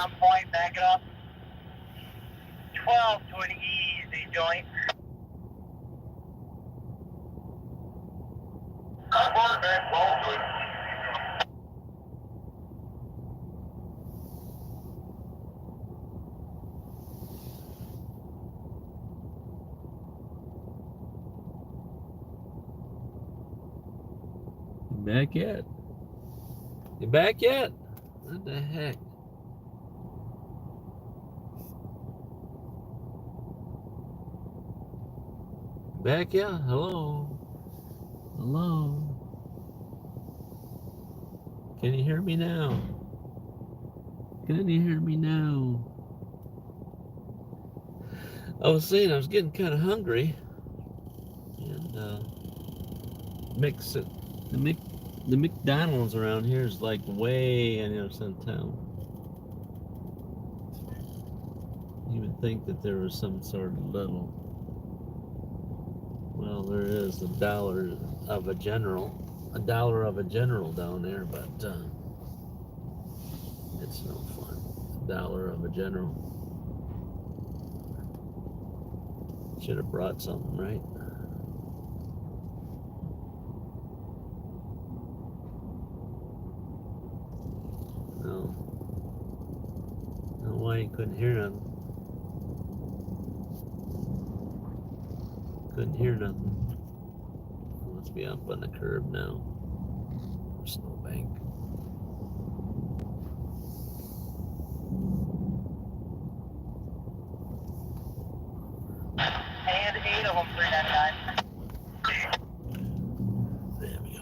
down point, back it up. 12 to an easy joint. Back 12 to it. Back yet? You back yet? What the heck? Back yet? Hello? Hello? Can you hear me now? Can you hear me now? I was saying I was getting kind of hungry, and the McDonald's around here is like way on the other side of town. You would think that there was some sort of little, well, there is a dollar of a general down there, but it's no fun. $1 of a general. Should have brought something, right? No. No, why you couldn't hear nothing? Couldn't hear nothing. Must be up on the curb now. Snowbank. And 8 of them, 399. There we go.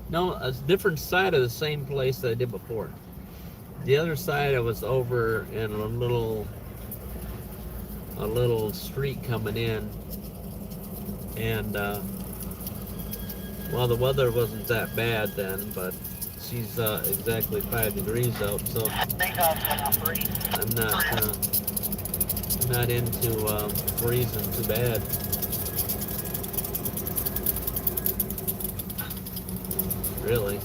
No, a different side of the same place that I did before. The other side I was over in a little street coming in, and well, the weather wasn't that bad then, but she's exactly 5 degrees out, so I'm not into freezing too bad. Really.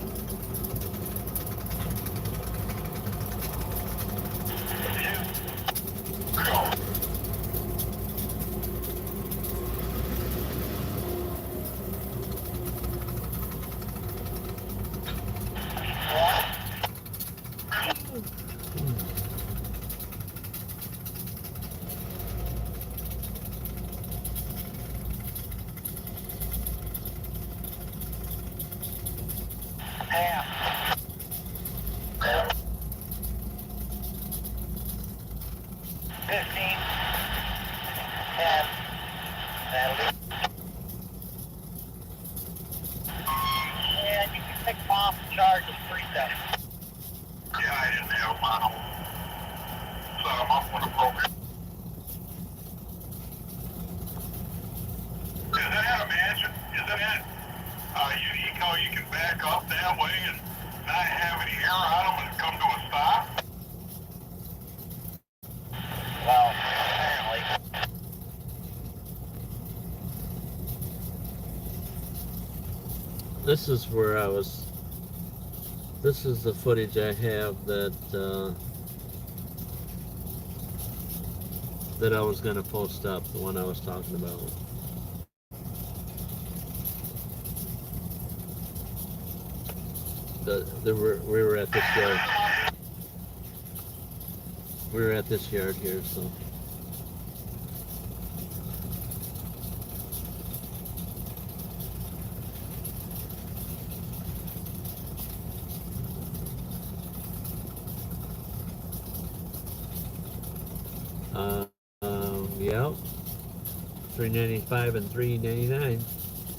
You can back up that way and not have any air on them and come to a stop? Well, apparently. This is where I was. This is the footage I have that that I was going to post up, the one I was talking about. We were at this yard. We were at this yard here, so. Yeah. 395 and 399.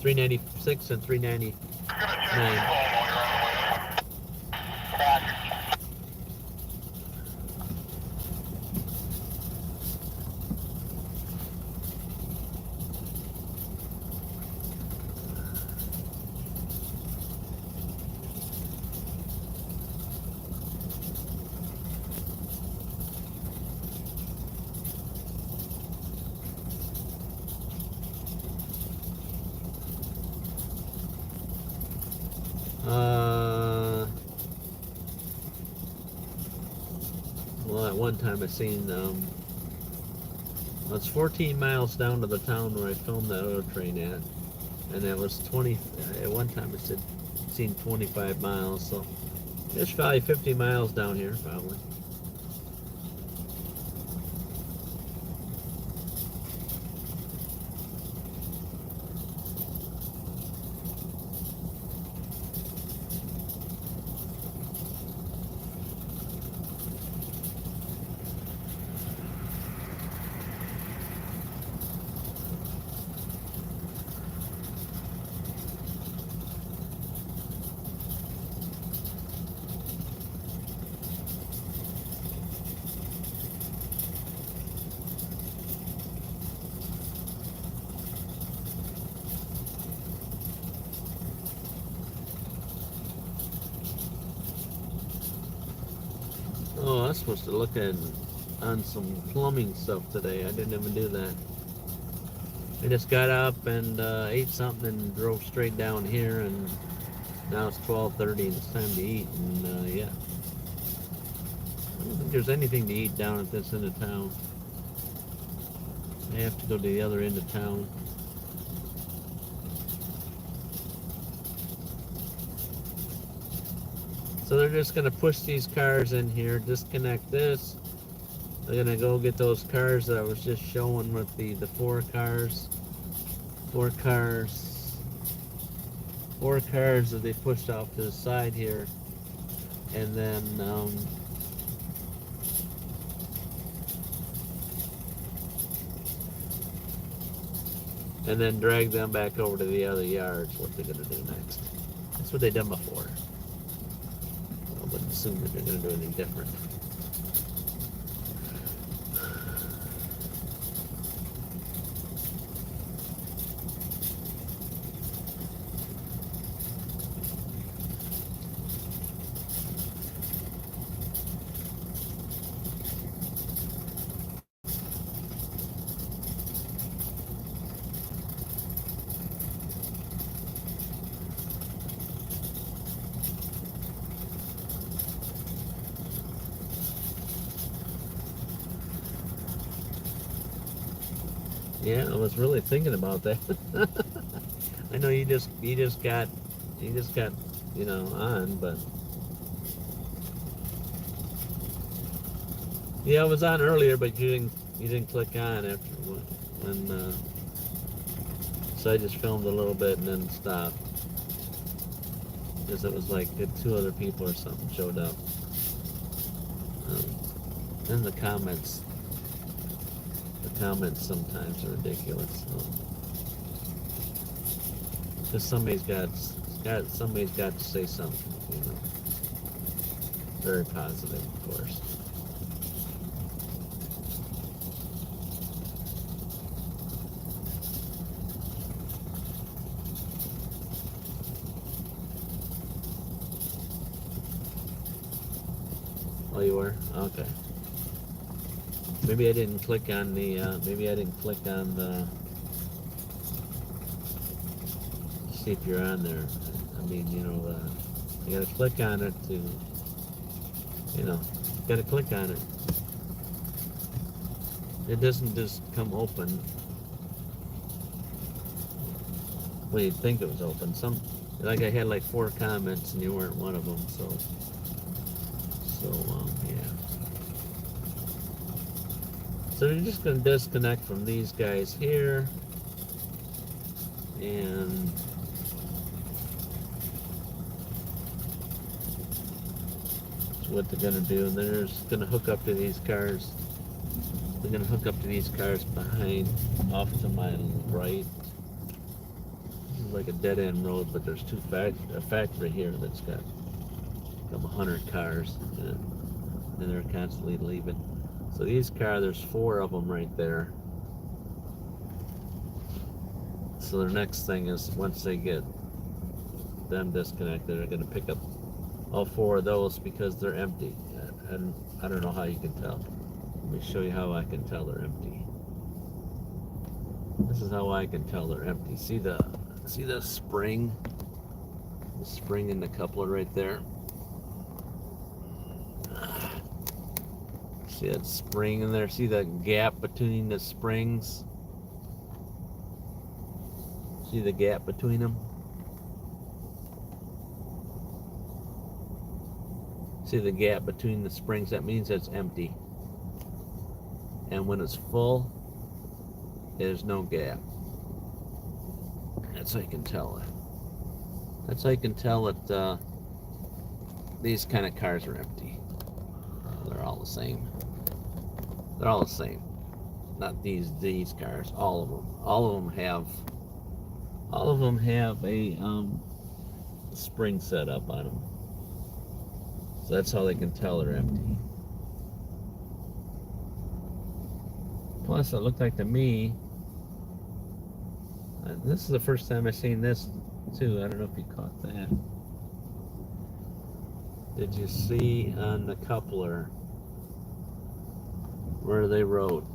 396 and 399. one time I seen, it's 14 miles down to the town where I filmed that other train at, and it was 20. At one time it said seen 25 miles, so it's probably 50 miles down here, probably. Oh, I was supposed to look at on some plumbing stuff today. I didn't even do that. I just got up and ate something and drove straight down here, and now it's 12:30 and it's time to eat. And yeah, I don't think there's anything to eat down at this end of town. I have to go to the other end of town. So they're just going to push these cars in here, disconnect this. They're going to go get those cars that I was just showing with the four cars. Four cars that they pushed off to the side here. And then drag them back over to the other yards, what they're going to do next. That's what they've done before. I wouldn't assume that they're going to do anything different. Yeah, I was really thinking about that. I know you just got on, but yeah, I was on earlier, but you didn't click on after when so I just filmed a little bit and then stopped because it was like two other people or something showed up. And the comments sometimes are ridiculous. Because somebody's got to say something, very positive, of course. Oh, you were? Okay. Maybe I didn't click on the, see if you're on there. I mean, you gotta click on it to, gotta click on it. It doesn't just come open when you think it was open. Like I had like 4 comments and you weren't one of them, so yeah. So they're just going to disconnect from these guys here, and that's what they're going to do. And they're just going to hook up to these cars. They're going to hook up to these cars behind, off to my right. This is like a dead-end road, but there's a factory here that's got 100 cars, and they're constantly leaving. So these cars, there's 4 of them right there. So their next thing is, once they get them disconnected, they're going to pick up all 4 of those because they're empty. And I don't know how you can tell. Let me show you how I can tell they're empty. This is how I can tell they're empty. See the spring? The spring in the coupler right there. See that spring in there? See that gap between the springs? See the gap between them? See the gap between the springs? That means it's empty. And when it's full, there's no gap. That's how you can tell it. That's how you can tell that these kind of cars are empty. They're all the same. They're all the same. Not these cars. All of them. All of them have a spring set up on them. So that's how they can tell they're empty. Plus, it looked like to me, this is the first time I've seen this too. I don't know if you caught that. Did you see on the coupler where they wrote?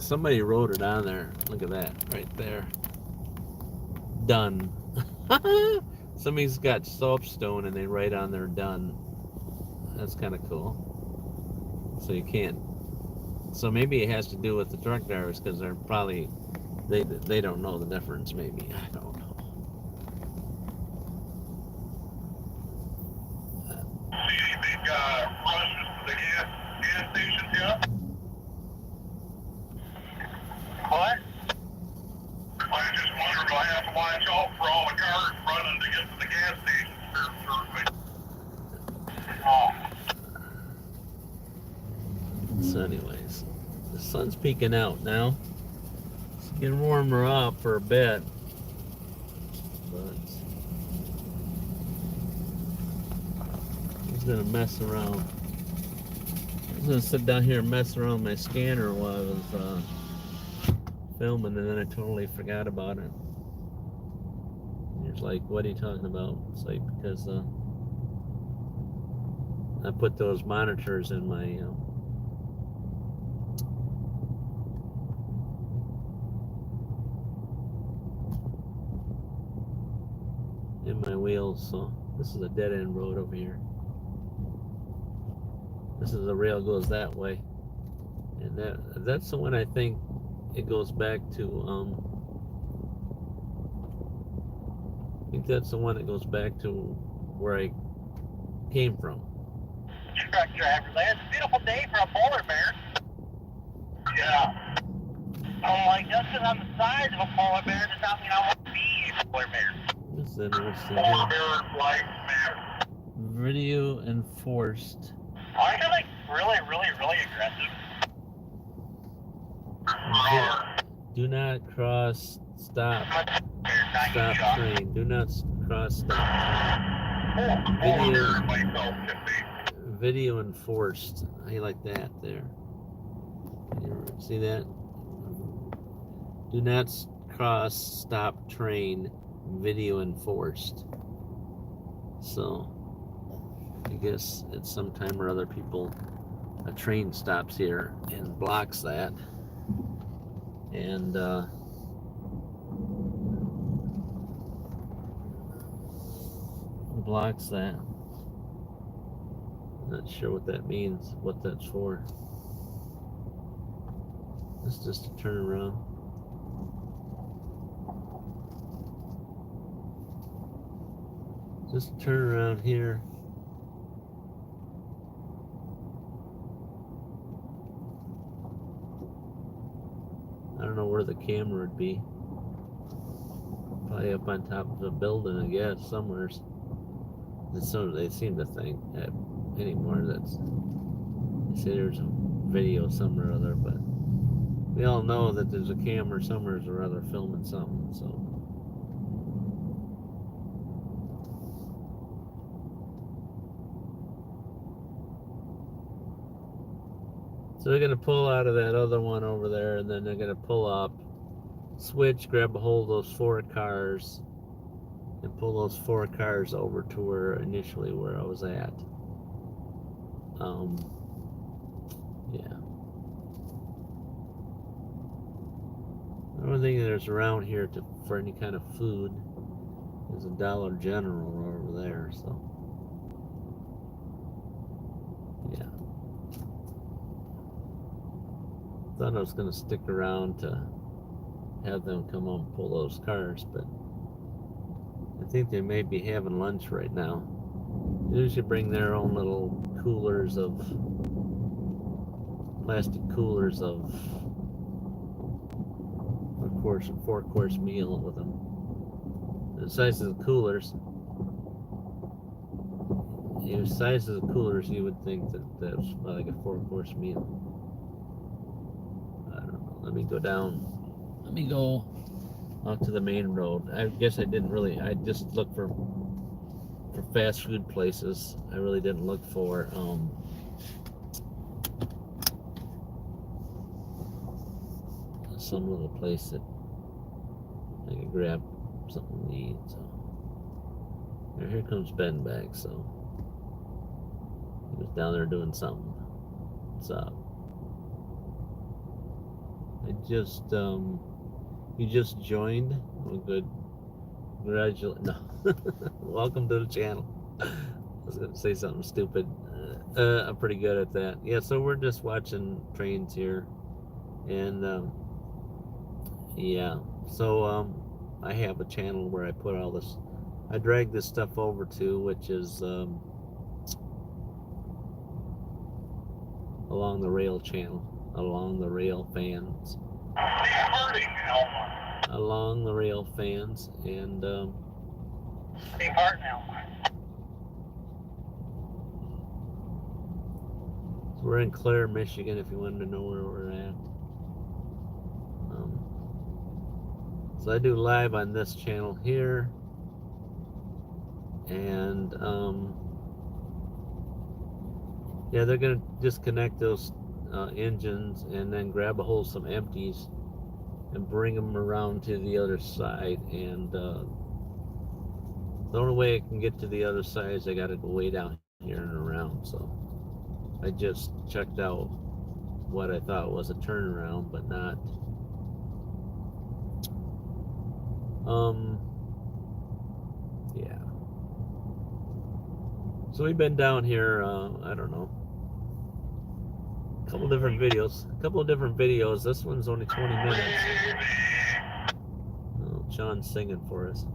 Somebody wrote it on there. Look at that right there. Done. Somebody's got soapstone and they write on there done. That's kind of cool. So you can't. So maybe it has to do with the truck drivers because they're probably they don't know the difference. Maybe I don't know. See anything rushes to the gas station yet? What? I just wondered, do I have to watch out for all the cars running to get to the gas station? Oh. So anyways, the sun's peeking out now. It's getting warmer up for a bit. But I'm gonna mess around. I was gonna sit down here and mess around with my scanner while I was filming, and then I totally forgot about it. It's like, what are you talking about? It's like, because I put those monitors in my wheels. So this is a dead end road over here. This is the rail goes that way, and that's the one I think it goes back to. I think that's the one that goes back to where I came from. Truck driver, it's a beautiful day for a polar bear. Yeah. I'm like, just because I'm the size of a polar bear does not mean I want to be a polar bear. This is interesting. Polar bear life matter. Video enforced. Aren't they like really, really, really aggressive? Do not cross stop train. Do not cross stop train. Video enforced. I like that there. See that? Do not cross stop train. Video enforced. So I guess at some time or other a train stops here and blocks that, and blocks that. Not sure what that means, what that's for. It's just a turn around. Just turn around here. I don't know where the camera would be. Probably up on top of a building, I guess, somewhere. So they seem to think that anymore that's, they say there's a video somewhere or other, but we all know that there's a camera somewhere or other filming something, so. So they're gonna pull out of that other one over there, and then they're gonna pull up, switch, grab a hold of those 4 cars, and pull those 4 cars over to where I was at. Yeah. The only thing there's around here for any kind of food is a Dollar General over there, so. Yeah. thought I was going to stick around to have them come home and pull those cars, but I think they may be having lunch right now. They usually bring their own little plastic coolers of course, a 4-course meal with them. The size of the coolers, the size of the coolers, you would think that that's like a 4-course meal. I don't know. Let me go down. Let me go out to the main road. I guess I didn't really. I just looked for fast food places. I really didn't look for some little place that I could grab something to eat. So here comes Ben back. So he was down there doing something. What's up? You just joined. Oh, good. Congratulations. No. Welcome to the channel. I was gonna say something stupid. I'm pretty good at that. Yeah. So we're just watching trains here, and yeah. So I have a channel where I put all this. I drag this stuff over to, which is along the rail channel, along the rail fans. Along the rail fans, and so we're in Clare, Michigan, if you wanted to know where we're at. So I do live on this channel here, and yeah, they're gonna disconnect those engines and then grab a hold of some empties and bring them around to the other side. And the only way I can get to the other side is I got to go way down here and around. So I just checked out what I thought was a turnaround, but not. Yeah. So we've been down here. I don't know. A couple different videos. This one's only 20 minutes. Oh, Sean's singing for us.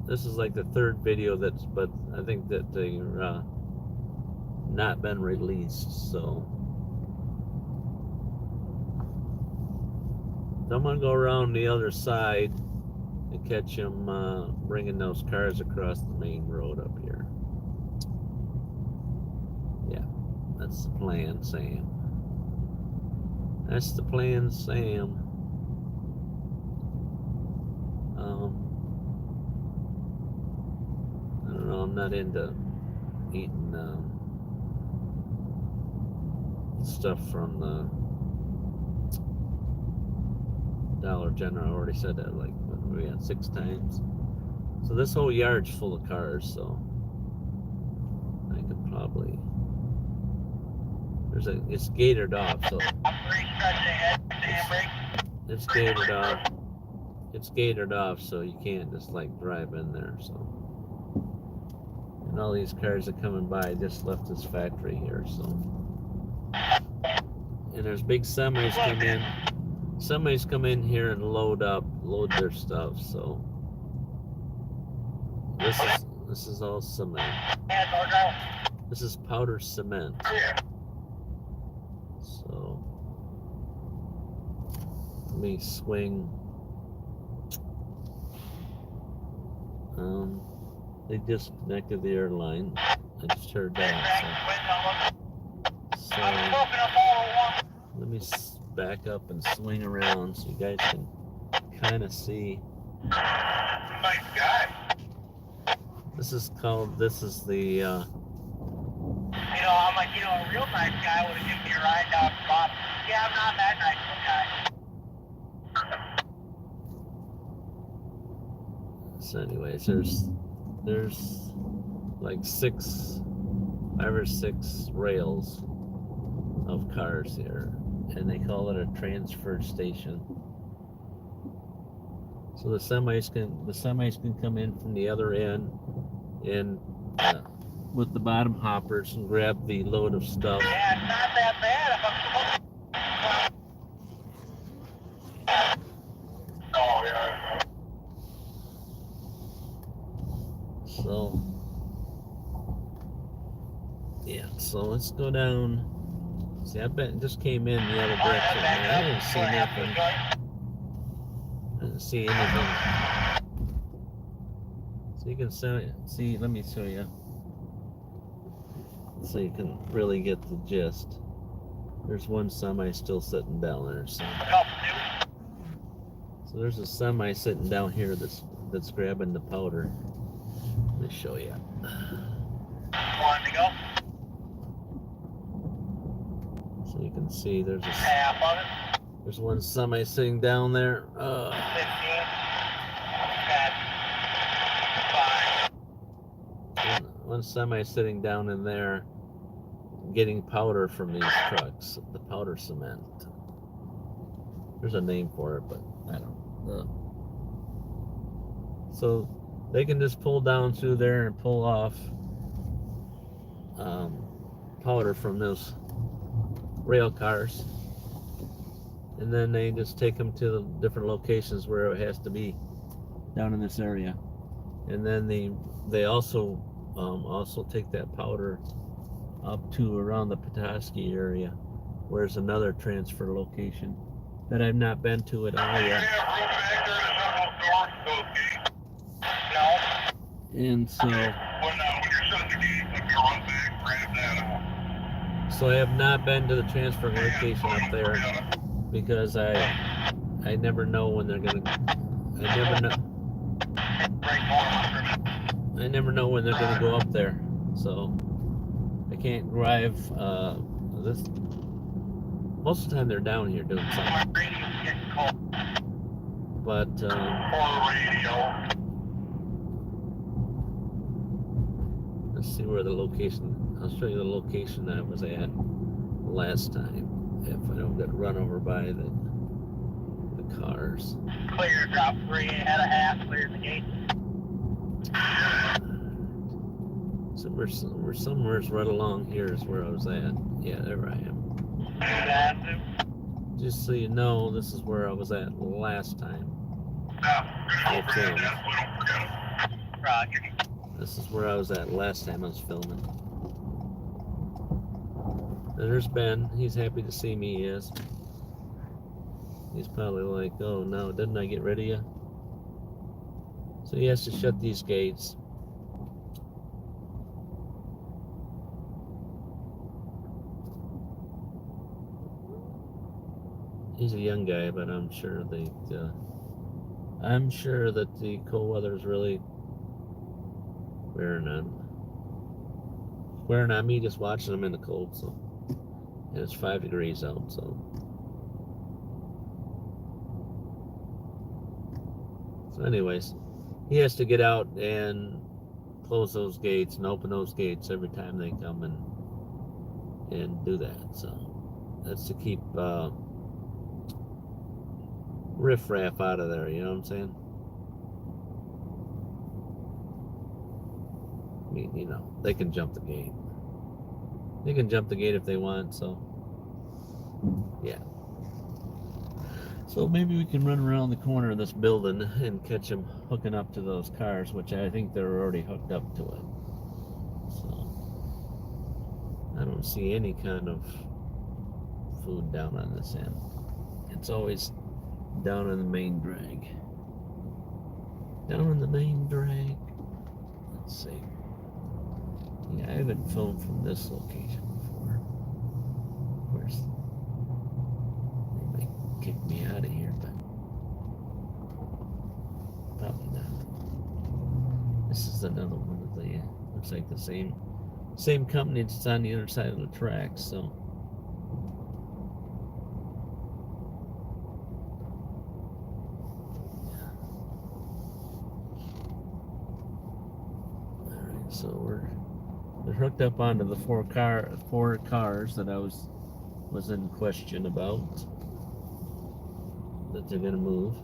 This is like the third video but I think that they're not been released. So I'm gonna go around the other side and catch them bringing those cars across the main road up here. Yeah, that's the plan, Sam. That's the plan, Sam. I don't know, I'm not into eating stuff from the Dollar General. I already said that like we had 6 times. So this whole yard's full of cars, so I could probably. It's gated off, so it's gated off. It's gated off, so you can't just like drive in there. So, and all these cars are coming by. Just left this factory here, so. And there's big semis come in. Semis come in here and load their stuff. So this is all cement. This is powder cement. So let me swing. They disconnected the airline. I just heard that. So let me back up and swing around so you guys can kind of see. Nice guy. This is the I'm like, a real nice guy would have given me a ride down the bottom. Yeah, I'm not that nice of a guy. So anyways, there's like 5 or 6 rails of cars here, and they call it a transfer station. So the semis can come in from the other end and with the bottom hoppers and grab the load of stuff. Yeah, it's not that bad. so let's go down. See, I bet it just came in the other direction. I didn't see nothing. I didn't see anything. So you can see, let me show you. So you can really get the gist. There's one semi still sitting down there. So there's a semi sitting down here that's grabbing the powder. Let me show you. One to go. So you can see there's a Half of it. there's one semi sitting down there. 15. Got 5. One semi sitting down in there getting powder from these trucks, the powder cement. There's a name for it, but I don't know. So they can just pull down through there and pull off powder from those rail cars, and then they just take them to the different locations where it has to be down in this area, and then they also take that powder up to around the Petoskey area, where there's another transfer location that I've not been to at all yet. And so I have not been to the transfer location up there because I never know when they're gonna. I never know when they're gonna go up there, so I can't drive. This most of the time they're down here doing something. But let's see where the location. I'll show you the location that I was at last time. If I don't get run over by the cars. Clear, drop 3, head a half, clear the gate. So we're somewhere right along here is where I was at. Yeah, there I am. Just so you know, this is where I was at last time. Roger. This is where I was at last time I was filming. And there's Ben. He's happy to see me, he is. He's probably like, oh no, didn't I get rid of you? So he has to shut these gates. He's a young guy, but I'm sure that the cold weather is really wearing on me just watching them in the cold. So, and it's 5 degrees out. So anyways, he has to get out and close those gates and open those gates every time they come and do that. So that's to keep riffraff out of there, you know what I'm saying? I mean, you know, they can jump the gate. They can jump the gate if they want, so yeah. So maybe we can run around the corner of this building and catch them hooking up to those cars, which I think they're already hooked up to it. So I don't see any kind of food down on this end. It's always down on the main drag. Down on the main drag. Let's see. Yeah, I haven't filmed from this location before. Of course, they might kick me out of here, but probably not. This is another one of the, looks like the same company that's on the other side of the tracks, so. Alright, so they're hooked up onto the four cars that I was in question about, that they're gonna move.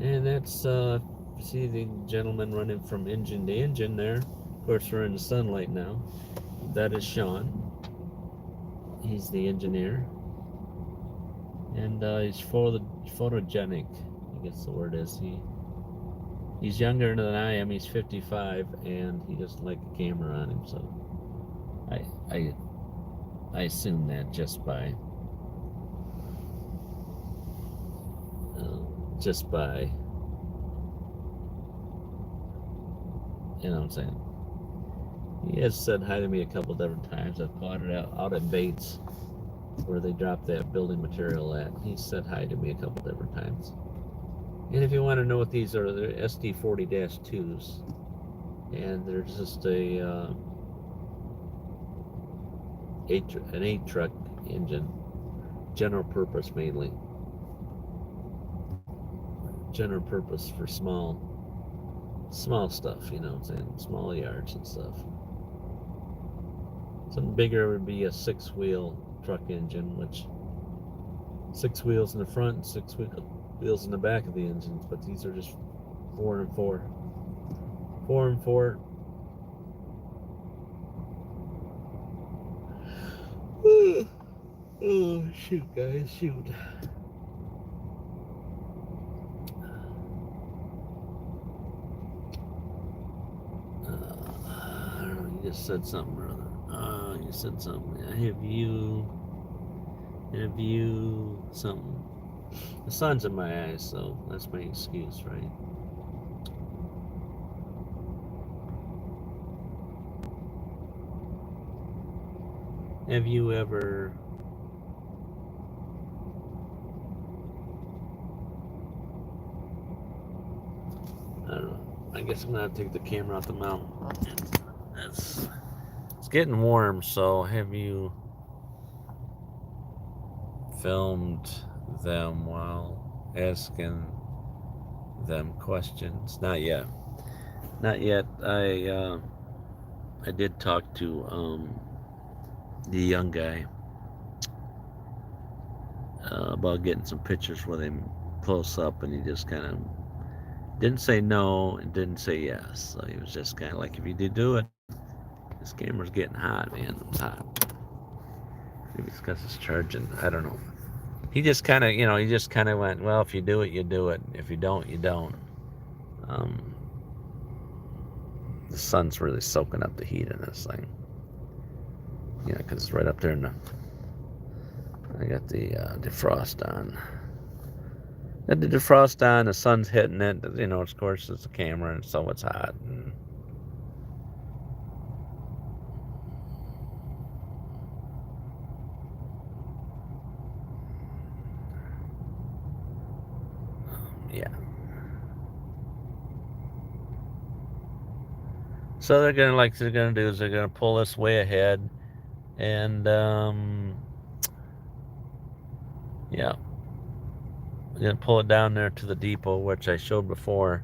And that's see the gentleman running from engine to engine there. Of course, we're in the sunlight now. That is Sean. He's the engineer, and he's photogenic, I guess the word is. He's younger than I am. He's 55, and he doesn't like a camera on him. So I assume that just by you know what I'm saying. He has said hi to me a couple different times. I've caught it out at Bates where they dropped that building material at. He said hi to me a couple different times. And if you want to know what these are, they're SD40-2s, and they're just an 8-truck engine, general purpose mainly. General purpose for small stuff, you know what I'm saying, small yards and stuff. Something bigger would be a 6-wheel truck engine, which 6 wheels in the front and 6 wheels in the back of the engines, but these are just 4 and 4. 4 and 4. Oh, shoot, guys, shoot. I don't know, you just said something, brother. You said something. Have you something? The sun's in my eyes, so that's my excuse, right? Have you ever I don't know. I guess I'm gonna have to take the camera off the mount. It's getting warm, so have you filmed them while asking them questions? Not yet. Not yet. I did talk to the young guy about getting some pictures with him close up, and he just kind of didn't say no and didn't say yes. So he was just kind of like, if you did do it, this camera's getting hot, man. It's hot. Maybe it's because it's charging. I don't know. He just kind of, went, well, if you do it, you do it. If you don't, you don't. The sun's really soaking up the heat in this thing. Yeah, because it's right up there in the... I got the defrost on. Got the defrost on, the sun's hitting it. You know, of course, it's a camera, and so it's hot. And yeah. So they're gonna do is they're gonna pull this way ahead, and yeah, they're gonna pull it down there to the depot, which I showed before.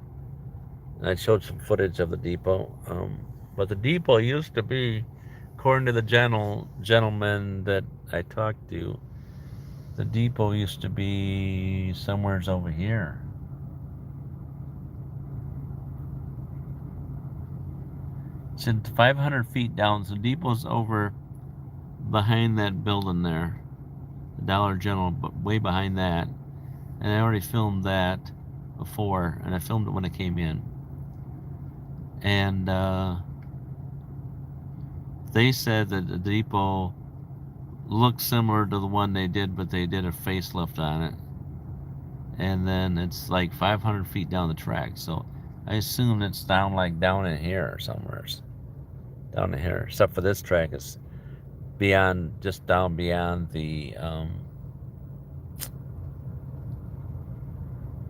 I showed some footage of the depot, but the depot used to be, according to the gentleman that I talked to, the depot used to be somewheres over here. It's 500 feet down. So the depot's over behind that building there, the Dollar General, but way behind that. And I already filmed that before, and I filmed it when I came in. And they said that the depot looks similar to the one they did, but they did a facelift on it. And then it's like 500 feet down the track. So I assume it's down in here or somewhere. Down in here. Except for this track is just down beyond the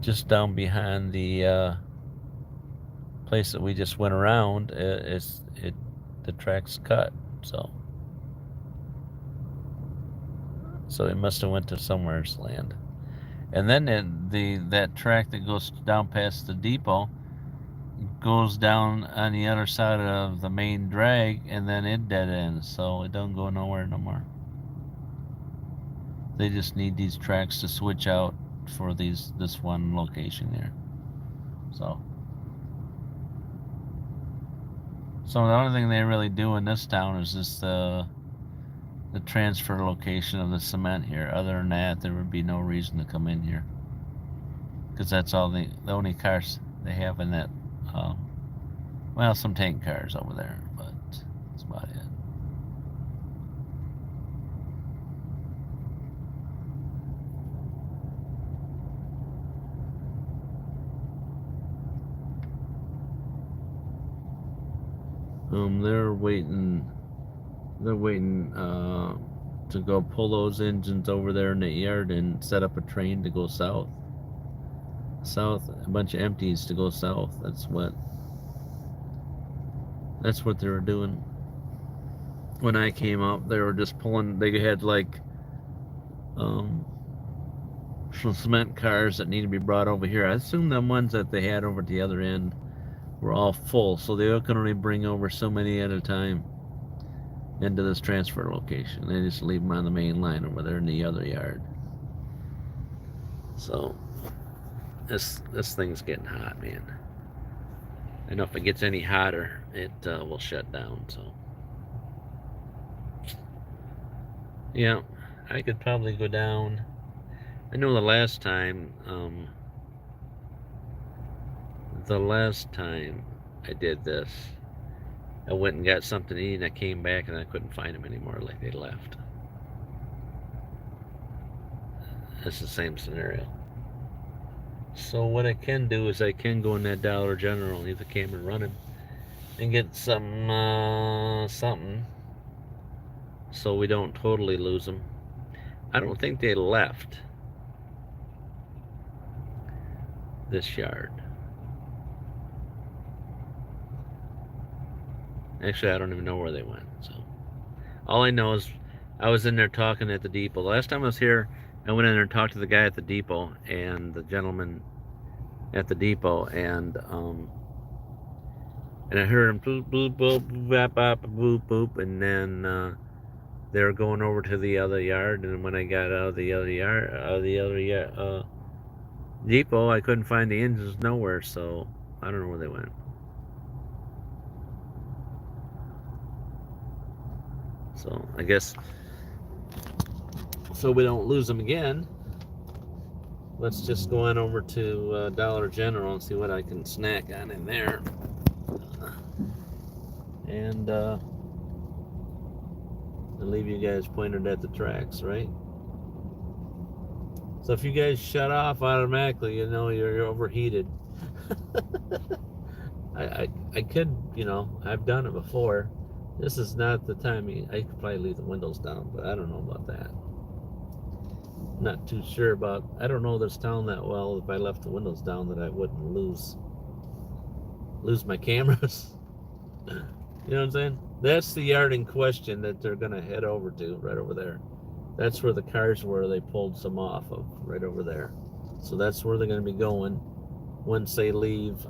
just down behind the place that we just went around. The track's cut, so it must have went to somewhere's land. And then that track that goes down past the depot goes down on the other side of the main drag, and then it dead ends, so it don't go nowhere no more. They just need these tracks to switch out for this one location here. So the only thing they really do in this town is just the transfer location of the cement here. Other than that, there would be no reason to come in here, because that's all the only cars they have in that. Well, some tank cars over there, but that's about it. They're waiting. They're waiting to go pull those engines over there in the yard and set up a train to go south. South, a bunch of empties to go south. That's what they were doing. When I came up, they were just pulling. They had like some cement cars that need to be brought over here. I assume the ones that they had over at the other end were all full, so they can only bring over so many at a time into this transfer location. They just leave them on the main line over there in the other yard. So this thing's getting hot, man. I know if it gets any hotter, it will shut down. So yeah, I could probably go down. I know the last time I did this, I went and got something to eat, and I came back and I couldn't find them anymore. Like they left. It's the same scenario. So what I can do is I can go in that Dollar General, leave the camera running, and get some something, so we don't totally lose them. I don't think they left this yard. Actually, I don't even know where they went. So all I know is I was in there talking at the depot. The last time I was here, I went in there and talked to the guy at the depot and the gentleman at the depot, and I heard him boop boop boop boop boop boop boop, and then they were going over to the other yard. And when I got out of the other depot, I couldn't find the engines nowhere. So I don't know where they went. So I guess, so we don't lose them again, let's just go on over to Dollar General and see what I can snack on in there. And I'll leave you guys pointed at the tracks, right? So if you guys shut off automatically, you know you're overheated. I could, I've done it before. This is not the time. I could probably leave the windows down, but I don't know about that. Not too sure about. I don't know this town that well. If I left the windows down, that I wouldn't lose my cameras. You know what I'm saying? That's the yard in question that they're gonna head over to, right over there. That's where the cars were. They pulled some off of, right over there. So that's where they're gonna be going once they leave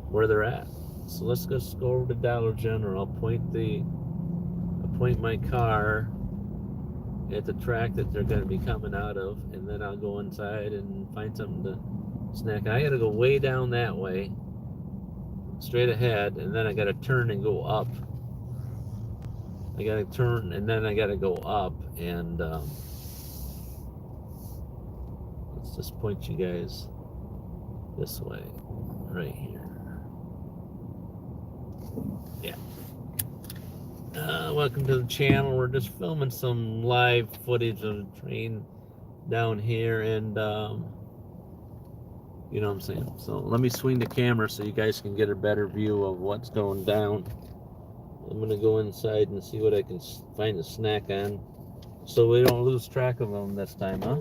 where they're at. So let's just go over to Dollar General. I'll point my car at the track that they're going to be coming out of, and then I'll go inside and find something to snack. I got to go way down that way, straight ahead, and then I got to turn and go up. I got to turn, and then I got to go up, and let's just point you guys this way, right here. Yeah. Welcome to the channel. We're just filming some live footage of the train down here, and you know what I'm saying. So let me swing the camera so you guys can get a better view of what's going down. I'm gonna go inside and see what I can find a snack on, so we don't lose track of them this time, huh?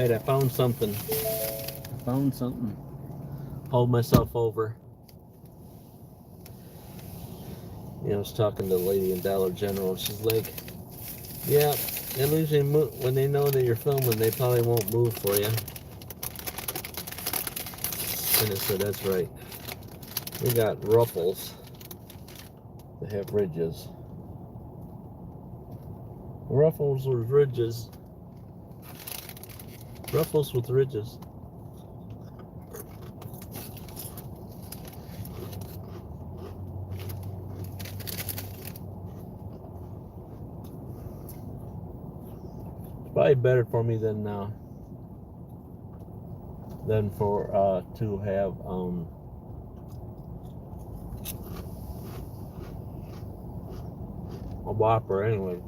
Alright, I found something. Hold myself over. You know, I was talking to the lady in Dollar General, and she's like, yeah, they usually move, when they know that you're filming, they probably won't move for you. And I said, that's right. We got ruffles that have ridges. Ruffles with ridges. Ruffles with ridges. Probably better for me than for to have a Whopper anyway.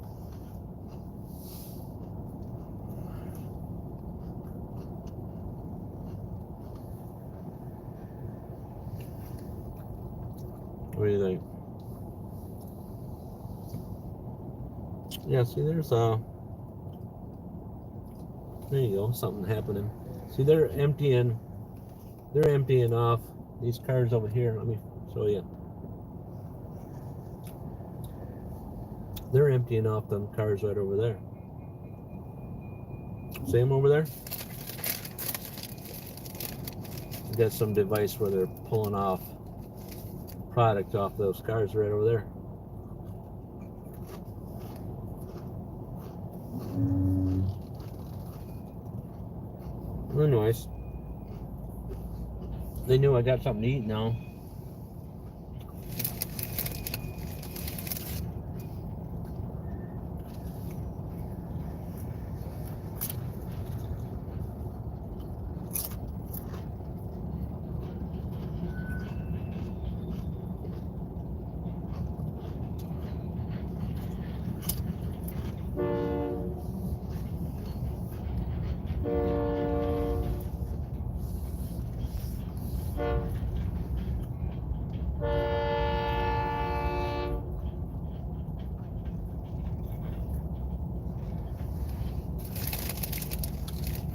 What do you think? Yeah, see, there's there you go, something happening. See, they're emptying off these cars over here. Let me show you. They're emptying off them cars right over there. See them over there? Got some device where they're pulling off product off those cars right over there. Anyways, they knew I got something to eat now.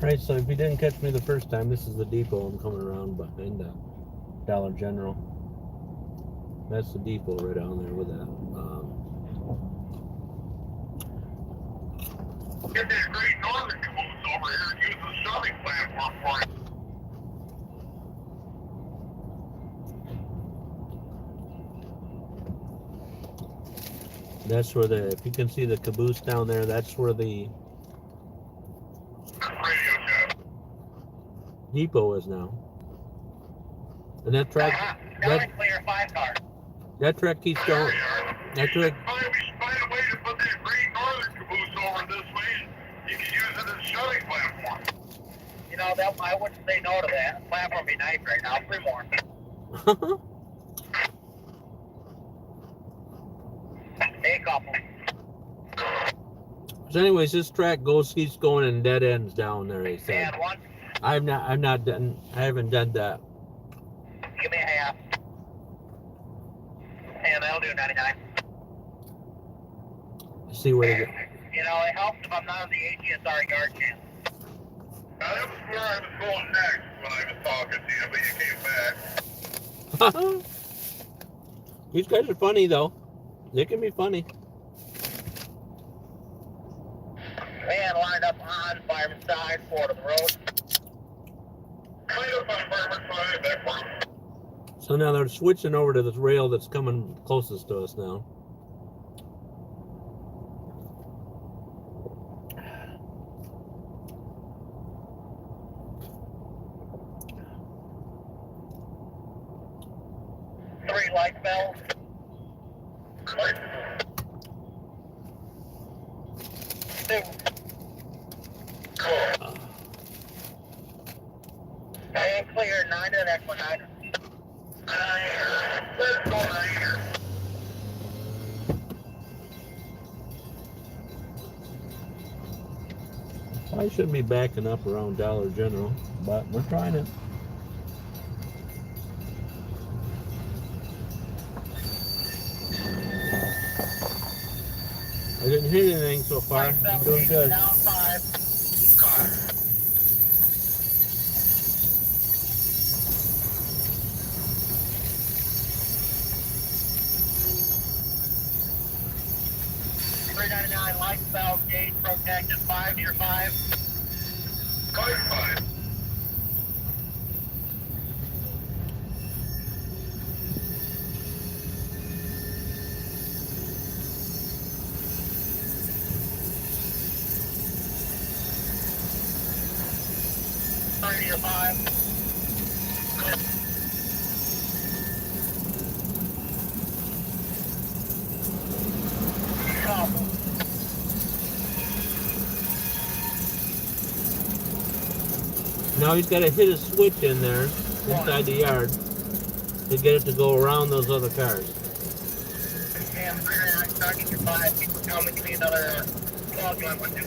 Alright, so if you didn't catch me the first time, this is the depot. I'm coming around behind the Dollar General. That's the depot right down there with that. Get that Great Northern caboose over here and use the shoving platform for it. That's where the, if you can see the caboose down there, that's where the Radio shack. depot is now. And that track, Clear 5 car. that track keeps going. That track, We should find a way to put that Great Northern caboose over this way. You can use it as a shoving platform. You know, that I wouldn't say no to that. The platform would be nice right now. 3 more. Hey, couple. So anyways, this track keeps going in dead ends down there, he said. And one. I haven't done that. Give me a half. And that'll do 99. See where they go. You know, it helps if I'm not on the AGSR yard channel. Now, that was where I was going next when I was talking to you, but you came back. These guys are funny though. They can be funny. Man lined up on fireman's side, forward of the road. Kind of on fireman's side, that part. So now they're switching over to this rail that's coming closest to us now. Three light bells. Two. And clear 9 to the next one, 9. Let's go right here. I shouldn't be backing up around Dollar General, but we're trying it. I didn't hit anything so far. I'm doing good. Down 5. my lifestyle gauge protected 5 near 5. Code 5. Near 5. Now he's got to hit a switch in there inside the yard to get it to go around those other cars. Okay, I'm figuring out starting your 5. People tell me to be another log line window.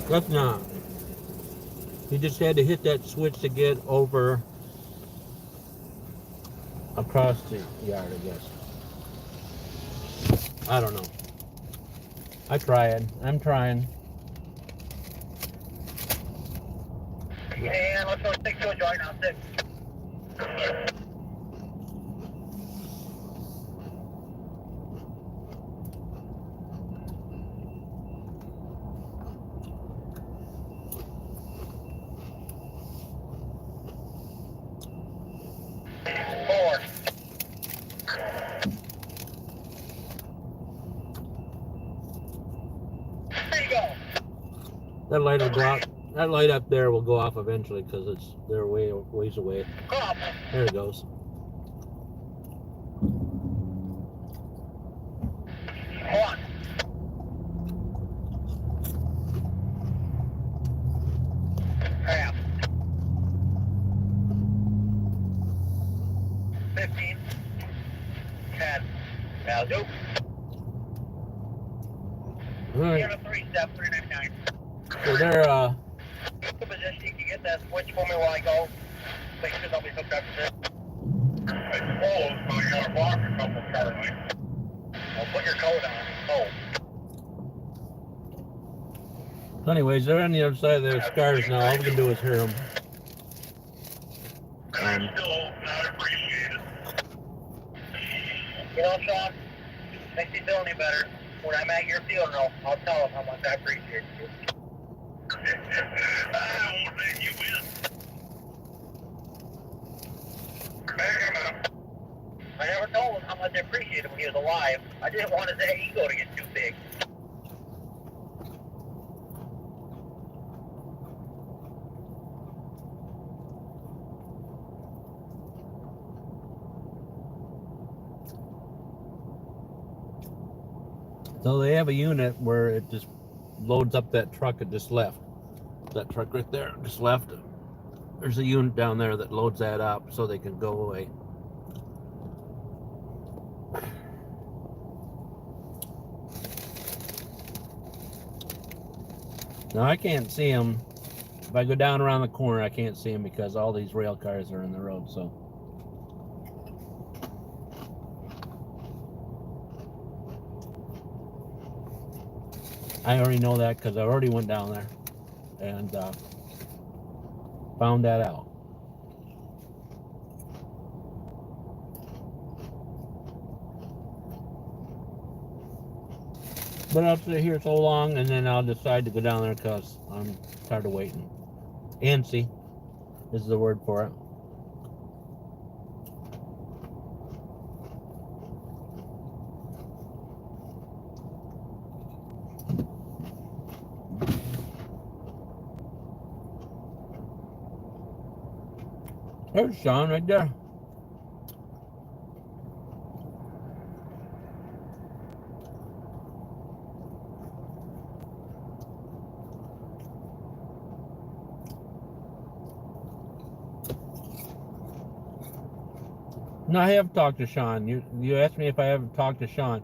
That's not. He just had to hit that switch to get over across the yard, I guess. I don't know. I tried. I'm trying. And let's go stick to a joint now. 6. That light will go out. That light up there will go off eventually because they're ways away. There it goes. One. Half. 15. 10. Now go. All right. 3 step 399. So they're The position, you can get that switch for me while I go. Make sure nobody's hooked up to this. It's closed, so you gotta block a couple car lights. I'll put your code on. Oh. So anyways, they're on the other side of their cars now. All we can do is hear them. I'm still not appreciated. You know, Sean, makes me feel any better. When I'm at your funeral, I'll tell them how much I appreciate you. I won't let you win. Back him up. I never told him how much I appreciated him when he was alive. I didn't want his ego to get too big. So they have a unit where it just loads up that truck it just left. That truck right there just left. There's a unit down there that loads that up so they can go away. Now I can't see them. If I go down around the corner, I can't see them because all these rail cars are in the road. So I already know that because I already went down there and found that out. But I'll sit here so long and then I'll decide to go down there because I'm tired of waiting. Antsy is the word for it. There's Sean right there. No, I have talked to Sean. You asked me if I haven't talked to Sean.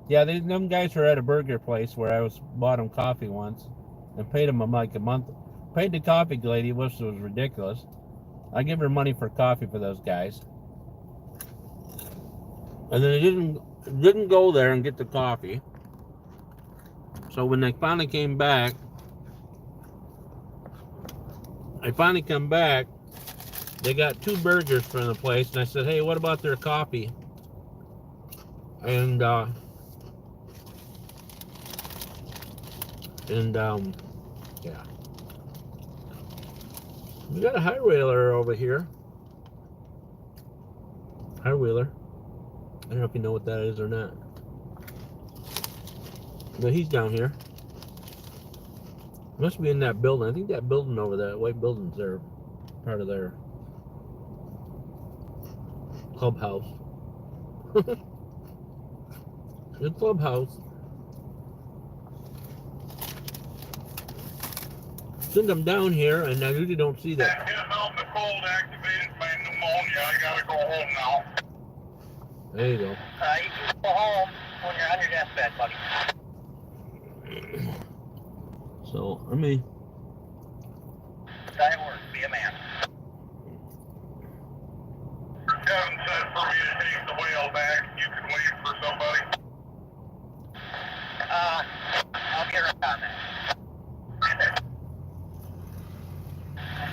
Yeah, them guys are at a burger place where I bought them coffee once and paid them like a month. Paid the coffee lady, which was ridiculous. I give her money for coffee for those guys. And then I didn't go there and get the coffee. So when they finally came back, come back, they got 2 burgers from the place, and I said, hey, what about their coffee? And yeah. We got a high wheeler over here. High wheeler. I don't know if you know what that is or not. But he's down here. Must be in that building. I think that building over there, that white building's there, part of their clubhouse. Good clubhouse. Since I'm down here, and I usually don't see that. Getting out in the cold activated by pneumonia. I gotta go home now. There you go. You can go home when you're on your deathbed, buddy. So, I mean, That works. Be a man. Kevin said for me to take the whale back. You can wait for somebody. I'll get right on that.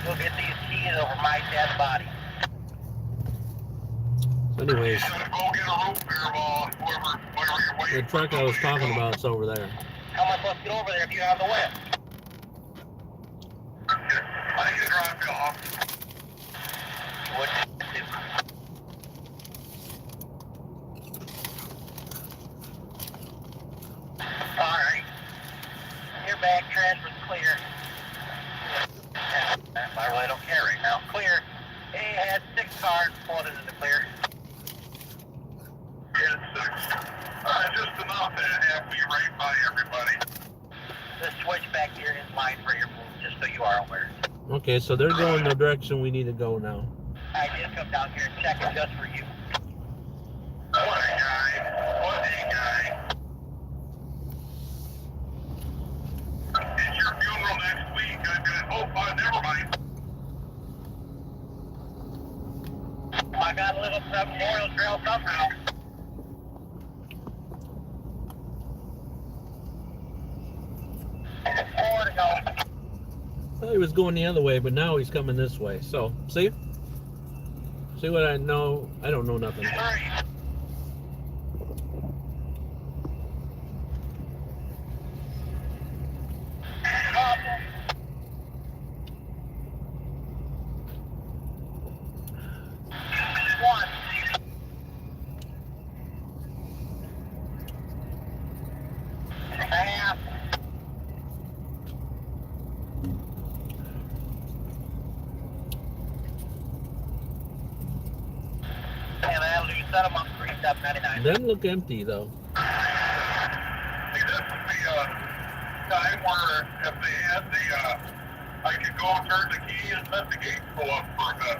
We'll get these keys over my dead body. so anyways, Go get a root beer ball, whoever you're the waiting truck I was talking about is over there. How am I supposed to get over there if you have the whip? I can drop you off. What do? Alright. Your bag transfer's clear. I really don't care right now. Clear. A had 6 cards floated into clear. It's just enough to have me right by everybody. The switch back here is mine for your move, just so you are aware. Okay, so they're going the direction we need to go now. I just come down here and check it just for you. What a guy. What a guy. It's your funeral next week. Never mind. I gotta live up to that Memorial Trail somehow. Four to go. Well, he was going the other way, but now he's coming this way. So, see? See what I know? I don't know nothing. 3. Set them up for $7.99. Them look empty though. See, this would be a time where if they had I could go turn the key and let the gates go up for a bit.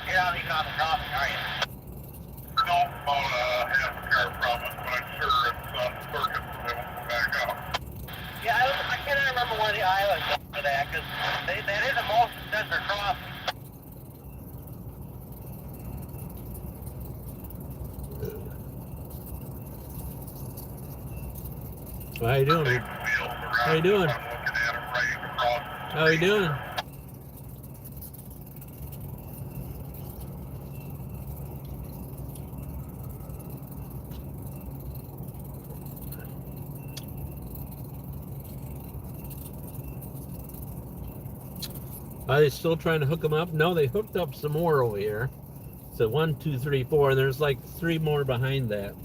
You're not even on the crossing, are you? No, about half a car from it, but I'm sure it's on the circuit, so they won't go back out. Yeah, I can't remember where the island is for that, because that is the most center crossing. How you doing? How you doing? How you doing? Are they still trying to hook them up? No, they hooked up some more over here. So 1, 2, 3, 4, and there's like 3 more behind that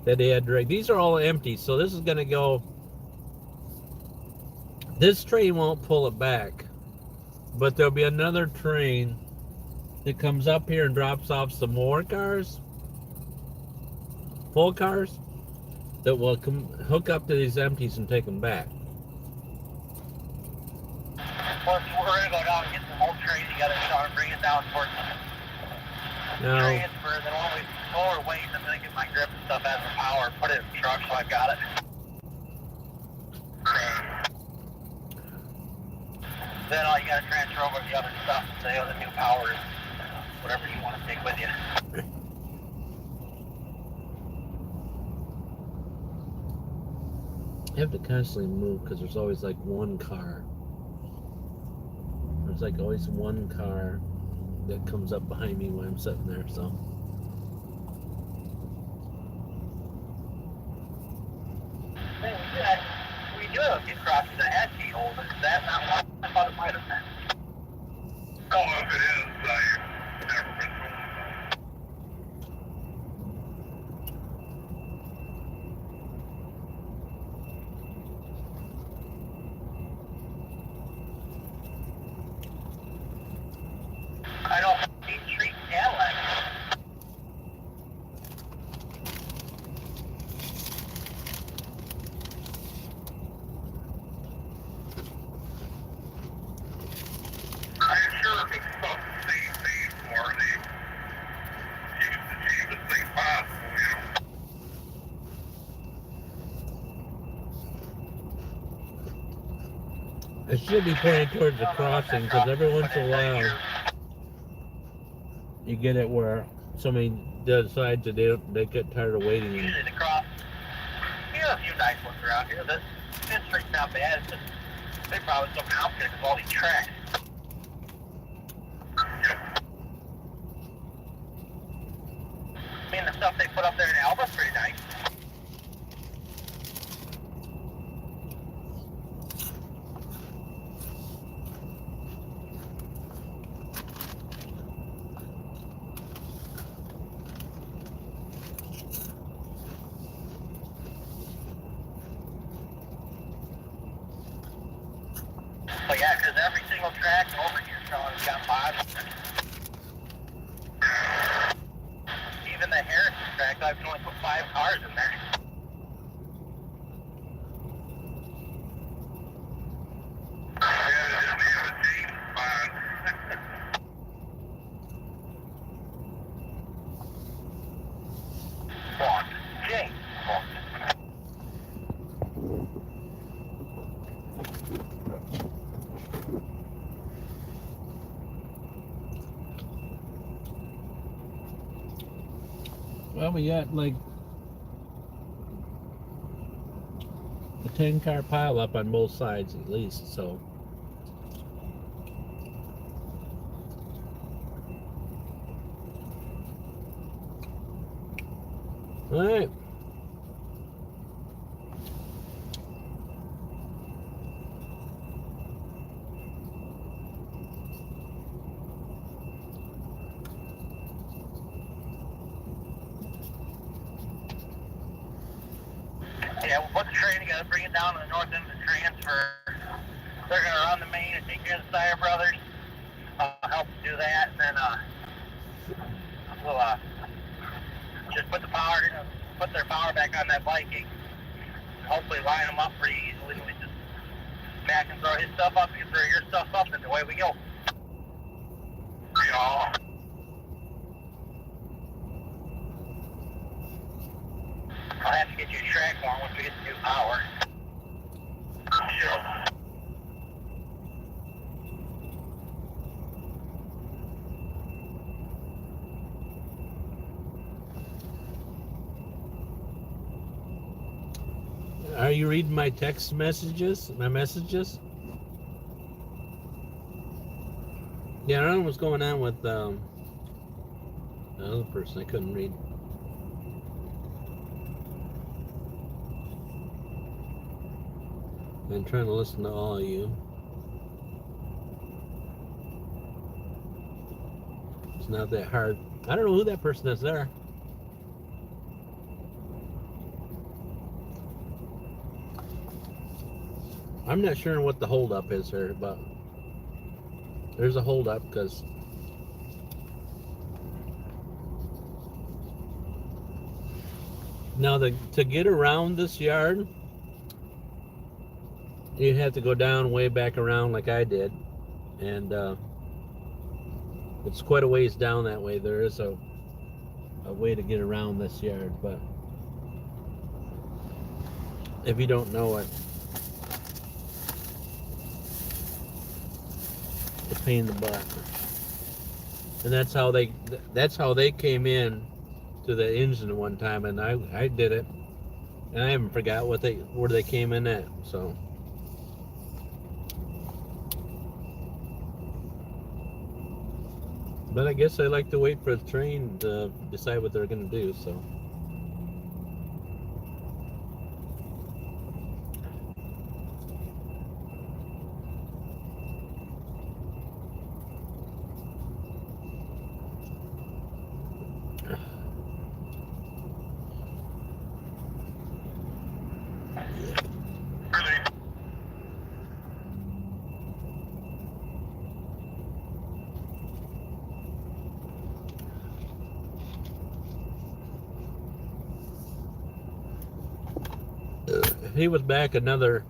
they had dragged. These are all empty, so this is gonna go. This train won't pull it back, but there'll be another train that comes up here and drops off some more cars, full cars, that will hook up to these empties and take them back. Well, if we're going to go down and get some whole trays together, and bring it down towards the transfer, then when we lower weight, I'm going to get my grip and stuff as the power, put it in the truck so I've got it. Then all you got to transfer over the other stuff and say, oh, the new power is whatever you want to take with you. I have to constantly move because there's always like one car. There's like always one car that comes up behind me when I'm sitting there, so. We do have a few crossings that had keyholes. Is that not one? I thought it might have been. Oh, if it is, I've never been told. I know Dean Street Cadillac. I'm sure if it's something they paid for, they use the cheapest thing possible, you know. I should be pointing towards the crossing because every once in a while you get it where somebody decides that they get tired of waiting. Usually the cross. You have a few nice ones around here. This street's not bad. It's just, they probably something out there with all these tracks. I mean, the stuff they put up there in Alba's pretty nice. But yeah, because every single track over here has got 5. Even the Harrison track, I can only put 5 cars in there. James. Well, we got like a 10-car pile up on both sides at least, so. All right. Yeah, we'll put the train together, bring it down to the north end of the transfer. They're going to run the main and take care of the Sire brothers. Help do that, and then we'll just put their power back on that Viking. Hopefully line them up pretty easily. We just, Matt can throw his stuff up, you can throw your stuff up, and away we go. Yeah. I'll have to get you a track one once we get the new power. Yeah. Are you reading my text messages? My messages? Yeah, I don't know what's going on with the other person I couldn't read. I'm trying to listen to all of you. It's not that hard. I don't know who that person is there. I'm not sure what the holdup is here, but there's a holdup because now to get around this yard, you have to go down way back around like I did, and it's quite a ways down that way. There is a way to get around this yard, but if you don't know it, it's a pain in the butt. And that's how they came in to the engine one time, and I did it And I haven't forgot where they came in at, so. But I guess I like to wait for the train to decide what they're gonna do, so. He was back another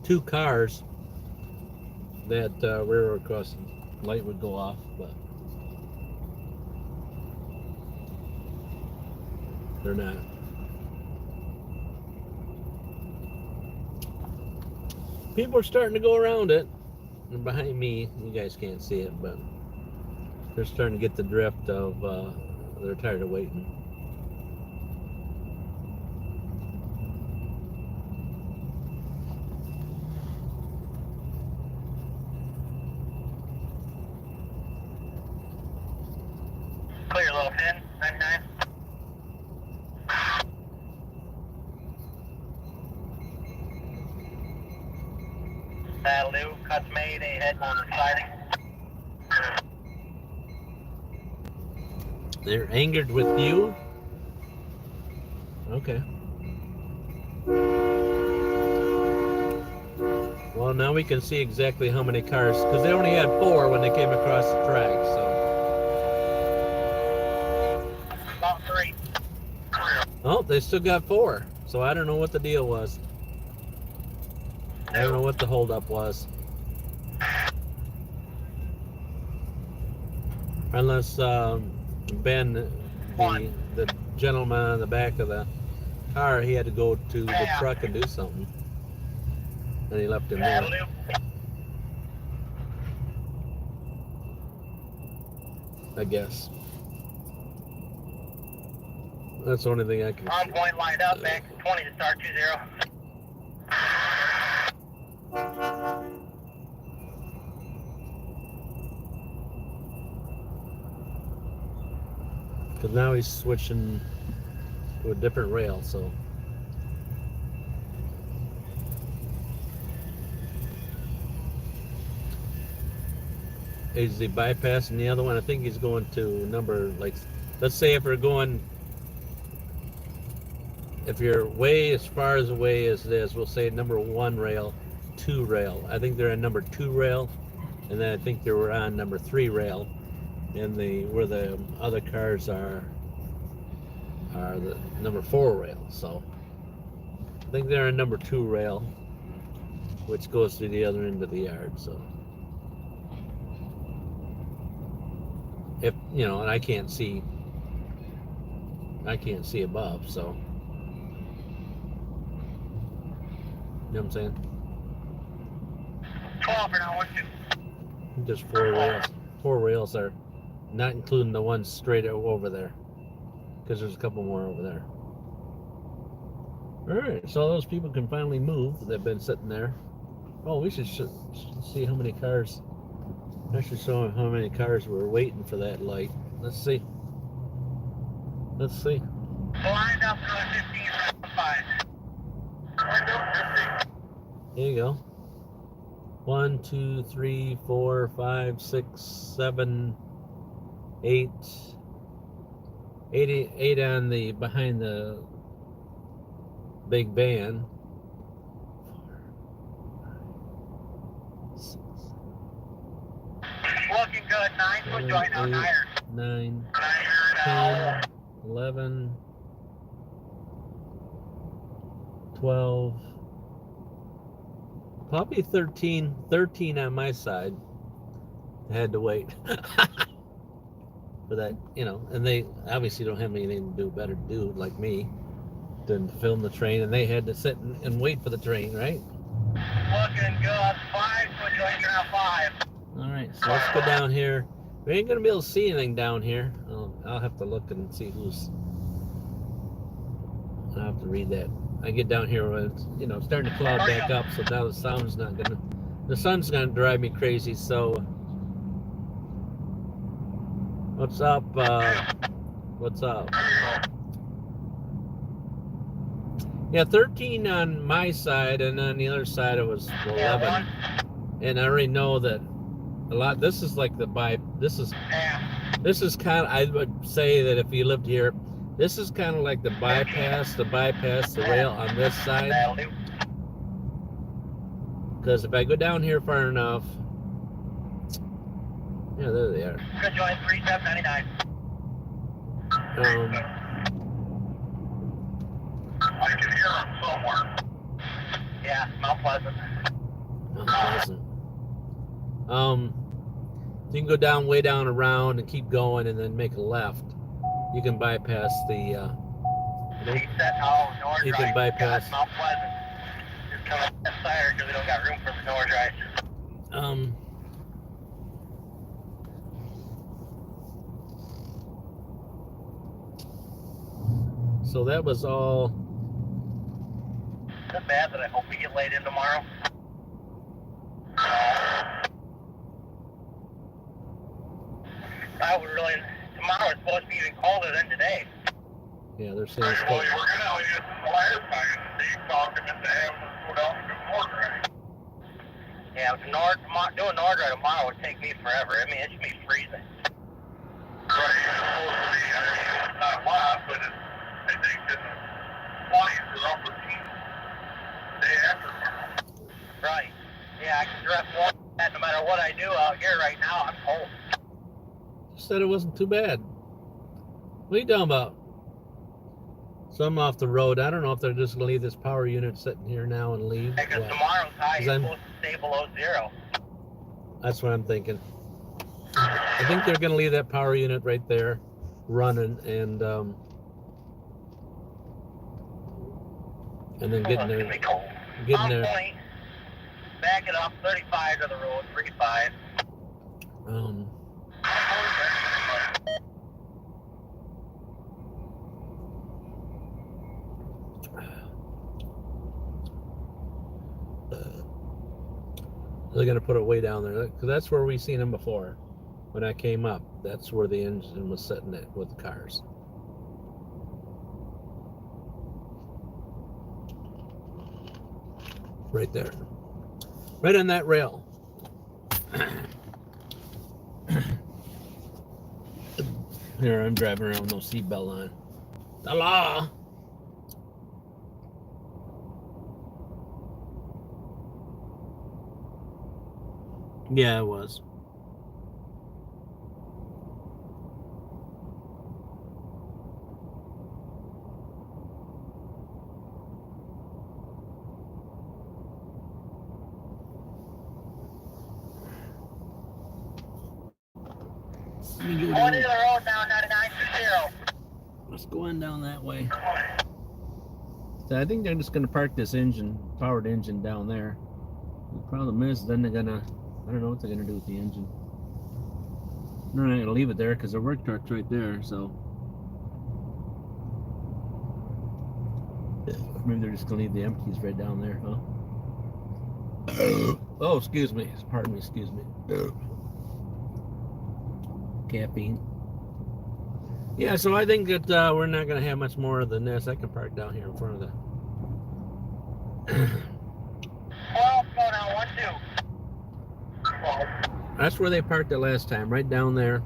2 cars that railroad crossing light would go off, but they're not. People are starting to go around it. And behind me, you guys can't see it, but they're starting to get the drift of they're tired of waiting. Clear, little 10, 99. That'll do. Cuts made, a head on the siding. They're angered with you? Okay. Well, now we can see exactly how many cars, because they only had 4 when they came across the track, so. About 3. Oh, they still got 4, so I don't know what the deal was. I don't know what the holdup was. Unless Ben, the gentleman on the back of the car, he had to go to the truck and do something. And he left him there. That'll do. I guess. That's the only thing I can On see. point, lined up, back 20 to start 2-0. Because now he's switching to a different rail, so. Is he bypassing the other one? I think he's going to number, like, let's say if we're going, if you're way as far as away as this, we'll say number 1 rail, 2 rail. I think they're on number 2 rail, and then I think they were on number 3 rail, and where the other cars are the number 4 rail. So I think they're on number 2 rail, which goes to the other end of the yard. So if you know, and I can't see above, so you know what I'm saying? 12 for now, 1-2. Just 4 rails. 4 rails are not including the ones straight over there, because there's a couple more over there. All right, so those people can finally move. They've been sitting there. Oh, we should see how many cars. Actually, show how many cars were waiting for that light. Let's see. Let's see. Lined up another 15 round 5. Lined up 15. There you go. 1, 2, 3, 4, 5, 6, 7, 8. 8 on the behind the big van. 4, 5, 6. Looking good. 9 foot joint on iron. 9, 10, 11, 12, probably 13 on my side. I had to wait for that, you know, and they obviously don't have anything to do better to do like me than film the train, and they had to sit and wait for the train, right? Looking good. 5 foot joint around 5. All right, so let's go down here. We ain't gonna be able to see anything down here. I'll have to look and see who's I have to read that. I get down here when it's, you know, starting to cloud back up, so now the sound's not gonna, the sun's gonna drive me crazy. So, what's up? What's up? Yeah, 13 on my side, and on the other side it was 11. And I already know that a lot. This is like the This is kind of. I would say that if you lived here, this is kind of like the bypass the rail on this side. Because if I go down here far enough, yeah, there they are. Good join 3799. I can hear them somewhere. Yeah, Mount Pleasant. Mount Pleasant. You can go down, way down around, and keep going, and then make a left. You can bypass the. You can bypass. Mount Pleasant. Just come up that side because we don't got room for the door drive. So that was all. Is it bad that I hope we get laid in tomorrow? I would really. Tomorrow is supposed to be even colder than today. Yeah, they're saying it's Well, cold. you were going to use the last time. Steve talking into having us go down to North Drive. Yeah, doing North Drive tomorrow would take me forever. I mean, it should be freezing. Right, it's supposed to be, I mean, it's not a lot, but it's, I think in the 20s or upper teens. Day after tomorrow. Right. Yeah, I can dress warm that no matter what I do out here right now. I'm cold. You said it wasn't too bad. What are you talking about? So I'm off the road. I don't know if they're just going to leave this power unit sitting here now and leave. Because tomorrow's high is supposed to stay below 0. That's what I'm thinking. I think they're going to leave that power unit right there running and then getting there. Getting there. Point, back it up 35 to the road, 35. They're going to put it way down there because that's where we seen them before. When I came up, that's where the engine was sitting at with the cars. Right there. Right on that rail. Here, I'm driving around with no seatbelt on. The law! Yeah, it was. Going into the road now, 9920. Let's go on down that way. So I think they're just going to park this powered engine down there. The problem is, then they're going to, I don't know what they're going to do with the engine. They're not going to leave it there because their work truck's right there, so. Maybe they're just going to leave the empties right down there, huh? Oh, excuse me. Pardon me, excuse me. Caffeine. Yeah, so I think that we're not going to have much more than this. I can park down here in front of the... 12, go down, 1, 2. That's where they parked it last time, right down there.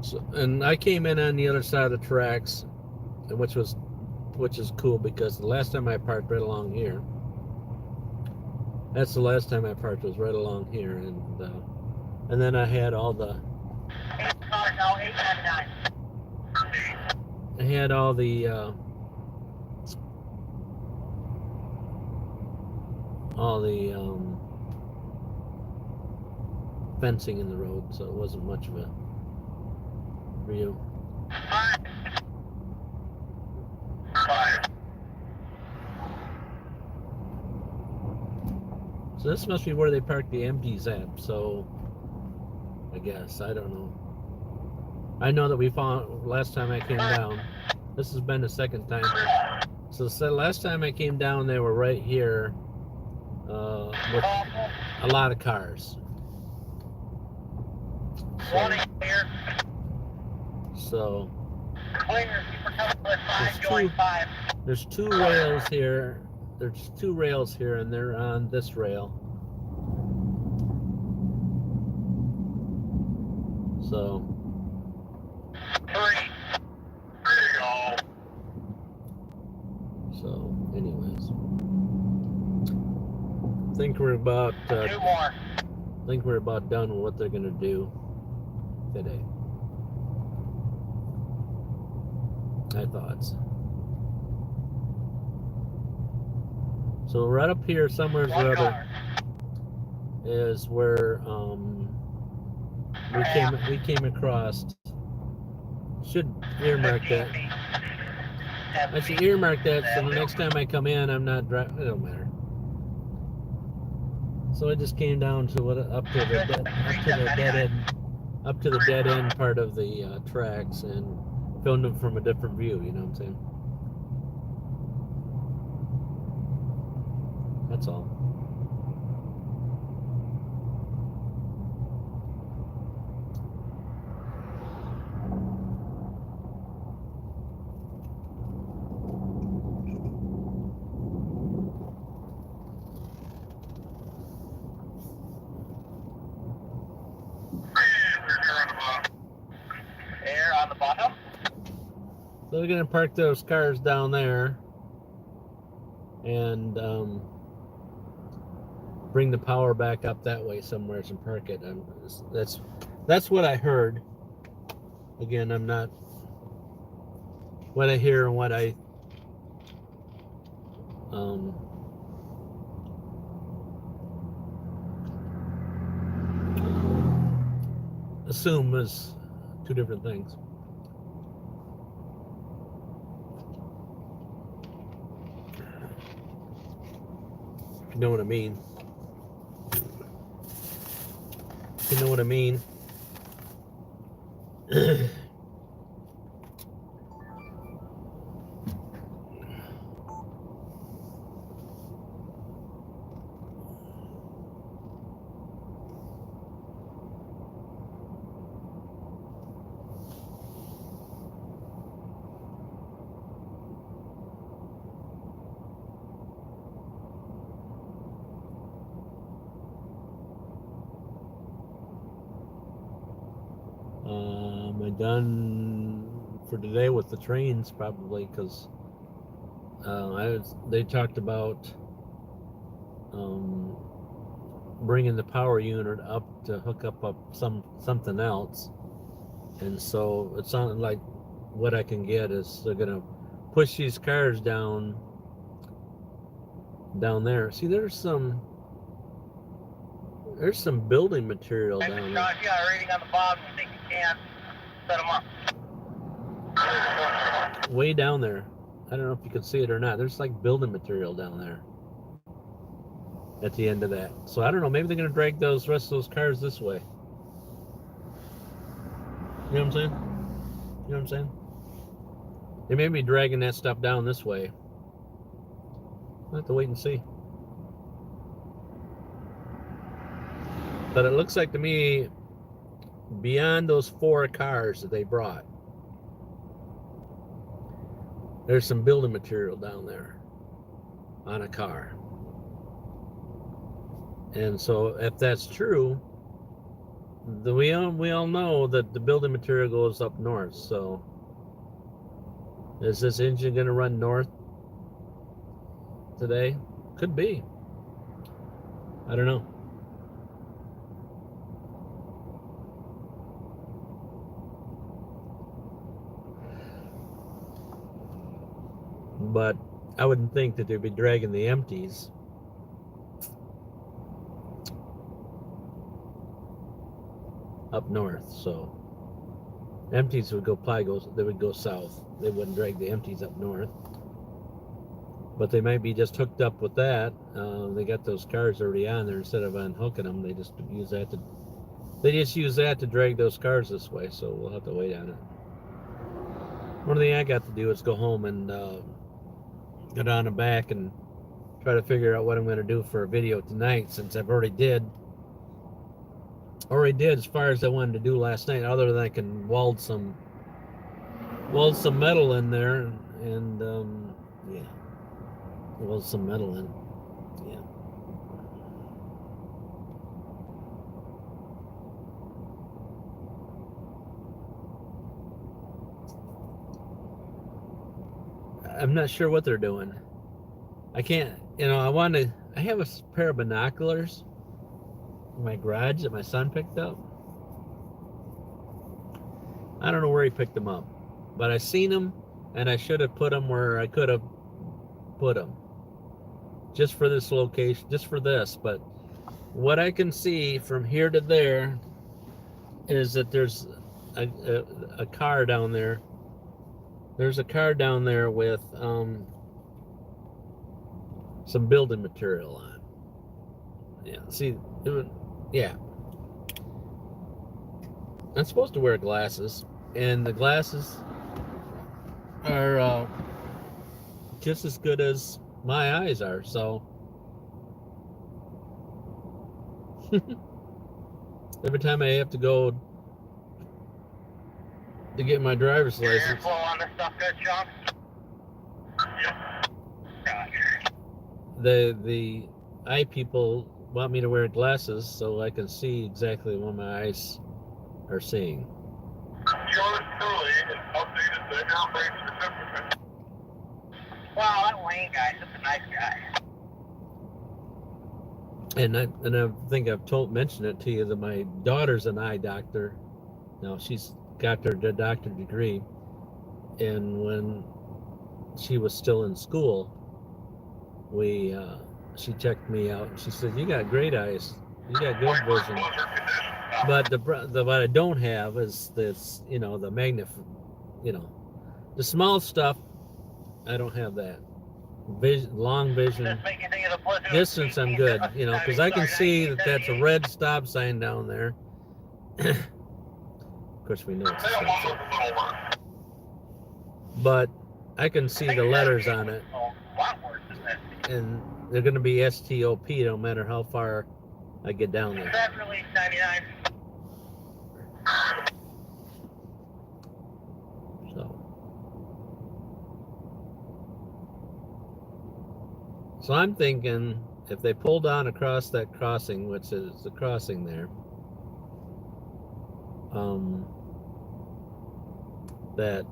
So, and I came in on the other side of the tracks, which is cool because the last time I parked right along here. That's the last time I parked was right along here, and then I had all the. No, 899. I had all the fencing in the road, so it wasn't much of a view. 5. So this must be where they parked the empties at, so I guess, I don't know. I know that we found, last time I came down, This has been the second time. So the last time I came down, they were right here with a lot of cars. Warning clear. So Clear. Keep coming 5 going 5. there's two rails here. There's two rails here, and they're on this rail. So 3. There you go. so anyways, I think we're about 2 more. done with what they're gonna do today. My thoughts. So right up here somewhere One or other car. is where we came across. Should earmark 15 that. feet. I should earmark that so the next time I come in, I'm not driving. It don't matter. So I just came down to up to the dead end part of the tracks and filmed them from a different view. You know what I'm saying? That's all. Air on the bottom. So we're gonna park those cars down there and bring the power back up that way somewhere and park it. That's what I heard. Again, I'm not what I hear and what I assume is two different things. You know what I mean? You know what I mean? Am I done for today with the trains? Probably, because they talked about bringing the power unit up to hook up something else, and so it sounded like what I can get is they're gonna push these cars down there. See, there's some building material down there. Josh, you got a rating on the bottom. You think you can set them up? Way down there. I don't know if you can see it or not. There's like building material down there at the end of that. So I don't know. Maybe they're going to drag those rest of those cars this way. You know what I'm saying? You know what I'm saying? They may be dragging that stuff down this way. We'll have to wait and see. But it looks like to me, beyond those 4 cars that they brought, there's some building material down there on a car. And so if that's true, we all know that the building material goes up north. So is this engine going to run north today? Could be. I don't know. But I wouldn't think that they'd be dragging the empties up north. So empties would go south. They wouldn't drag the empties up north. But they might be just hooked up with that. They got those cars already on there. Instead of unhooking them, they just use that to drag those cars this way. So we'll have to wait on it. One thing I got to do is go home and get on the back and try to figure out what I'm going to do for a video tonight, since I've already did as far as I wanted to do last night, other than I can weld some metal in there and yeah, weld some metal in. Yeah. I'm not sure what they're doing. I can't, I have a pair of binoculars in my garage that my son picked up. I don't know where he picked them up, but I seen them and I should have put them where I could have put them. Just for this location, just for this. But what I can see from here to there is that there's a car down there. There's a car down there with some building material on. Yeah, see, yeah. I'm supposed to wear glasses, and the glasses are just as good as my eyes are, so every time I have to go to get my driver's Your license. airflow on this stuff good, Sean? Yep. Roger. The eye people want me to wear glasses so I can see exactly what my eyes are seeing. Yours truly updated the airplane certificate. Wow, that Wayne guy's just a nice guy. And I think I've mentioned it to you that my daughter's an eye doctor. Now she's got her doctorate degree, and when she was still in school, she checked me out and she said, "You got great eyes. You got good vision." But what I don't have is this, the the small stuff. I don't have that. Long vision, distance. I'm good, because I can see that that's a red stop sign down there. Of course, we know it's a stop sign, but I can see the letters on it, and they're going to be STOP no matter how far I get down there. That release 99. So I'm thinking if they pull down across that crossing, which is the crossing there, that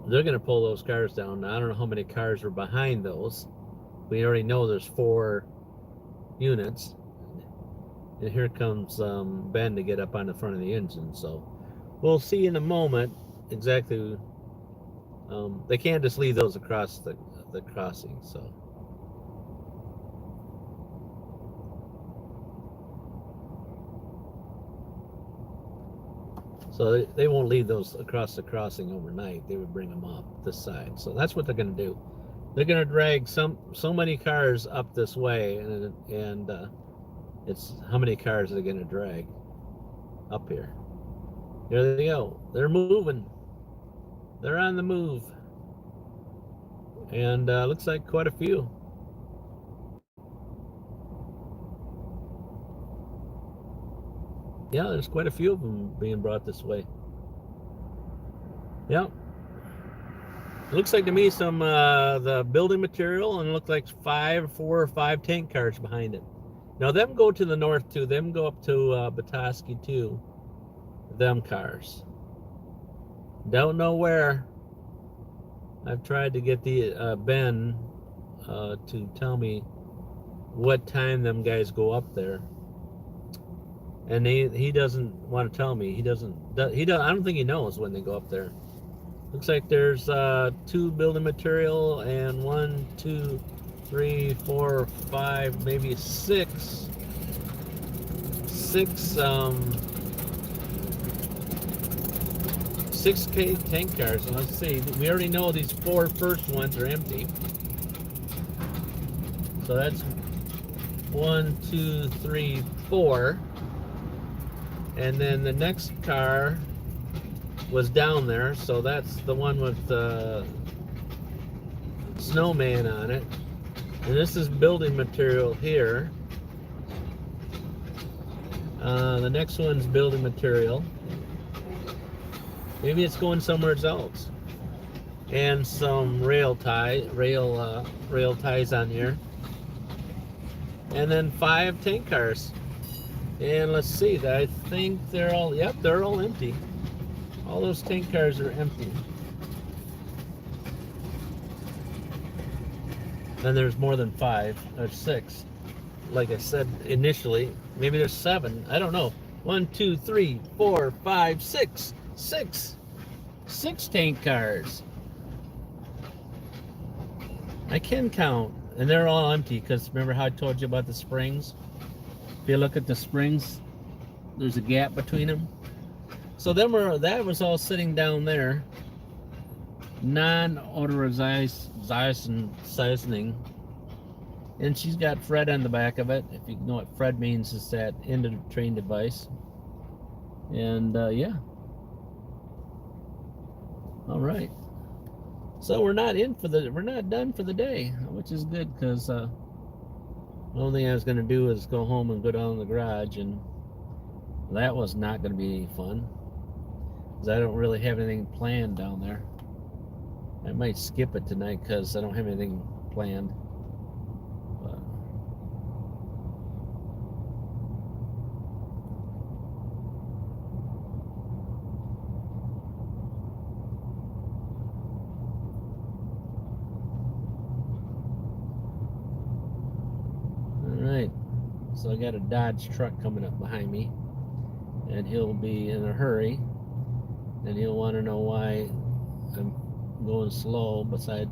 they're going to pull those cars down. Now, I don't know how many cars are behind those. We already know there's 4 units. And here comes Ben to get up on the front of the engine. So we'll see in a moment exactly. They can't just leave those across the crossing. So they won't leave those across the crossing overnight. They would bring them up this side. So that's what they're going to do. They're going to drag so many cars up this way, and it's how many cars are they going to drag up here? There they go. They're moving. They're on the move, and looks like quite a few. Yeah, there's quite a few of them being brought this way. Yeah. It looks like to me some the building material, and it looks like 4 or 5 tank cars behind it. Now them go to the north too. Them go up to Petoskey too. Them cars. Don't know where. I've tried to get the Ben to tell me what time them guys go up there. And he doesn't want to tell me. He doesn't. I don't think he knows when they go up there. Looks like there's 2 building material and 1, 2, 3, 4, 5, maybe 6 tank cars. And let's see. We already know these 4 first ones are empty. So that's 1, 2, 3, 4. And then the next car was down there. So that's the one with the snowman on it. And this is building material here. The next one's building material. Maybe it's going somewhere else. And some rail ties on here. And then 5 tank cars. And let's see, I think they're all, yep, they're all empty. All those tank cars are empty. And there's more than 5 or 6. Like I said initially, maybe there's 7. I don't know. 1, 2, 3, 4, 5, 6. 6 tank cars. I can count, and they're all empty because remember how I told you about the springs? If you look at the springs, there's a gap between them. So that was all sitting down there, non-odorizing, and she's got Fred on the back of it. If you know what Fred means, is that end of the train device. And yeah. All right. So we're not done for the day, which is good because the only thing I was going to do is go home and go down in the garage, and that was not going to be any fun because I don't really have anything planned down there. I might skip it tonight because I don't have anything planned. But Alright, so I got a Dodge truck coming up behind me, and he'll be in a hurry, and he'll want to know why I'm going slow beside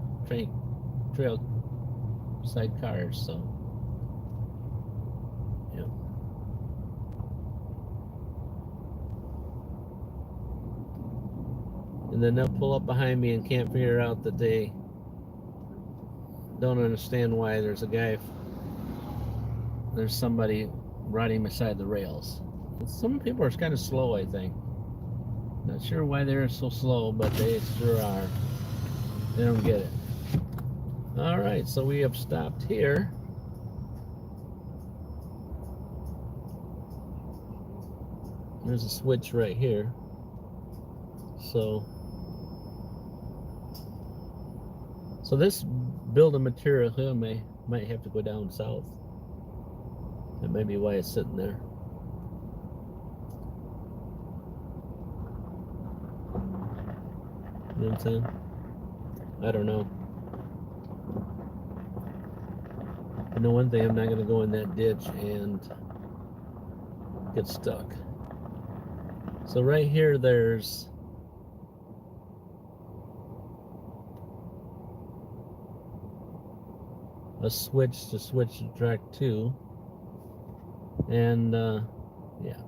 beside cars. So yeah. And then they'll pull up behind me and can't figure out that they don't understand why there's somebody riding beside the rails. Some people are kind of slow, I think. Not sure why they're so slow, but they sure are. They don't get it. All right, so we have stopped here. There's a switch right here. So this building material here might have to go down south. That may be why it's sitting there. You know what I'm saying? I don't know. I know one thing, I'm not going to go in that ditch and get stuck. So right here there's a switch to switch to track 2. And yeah.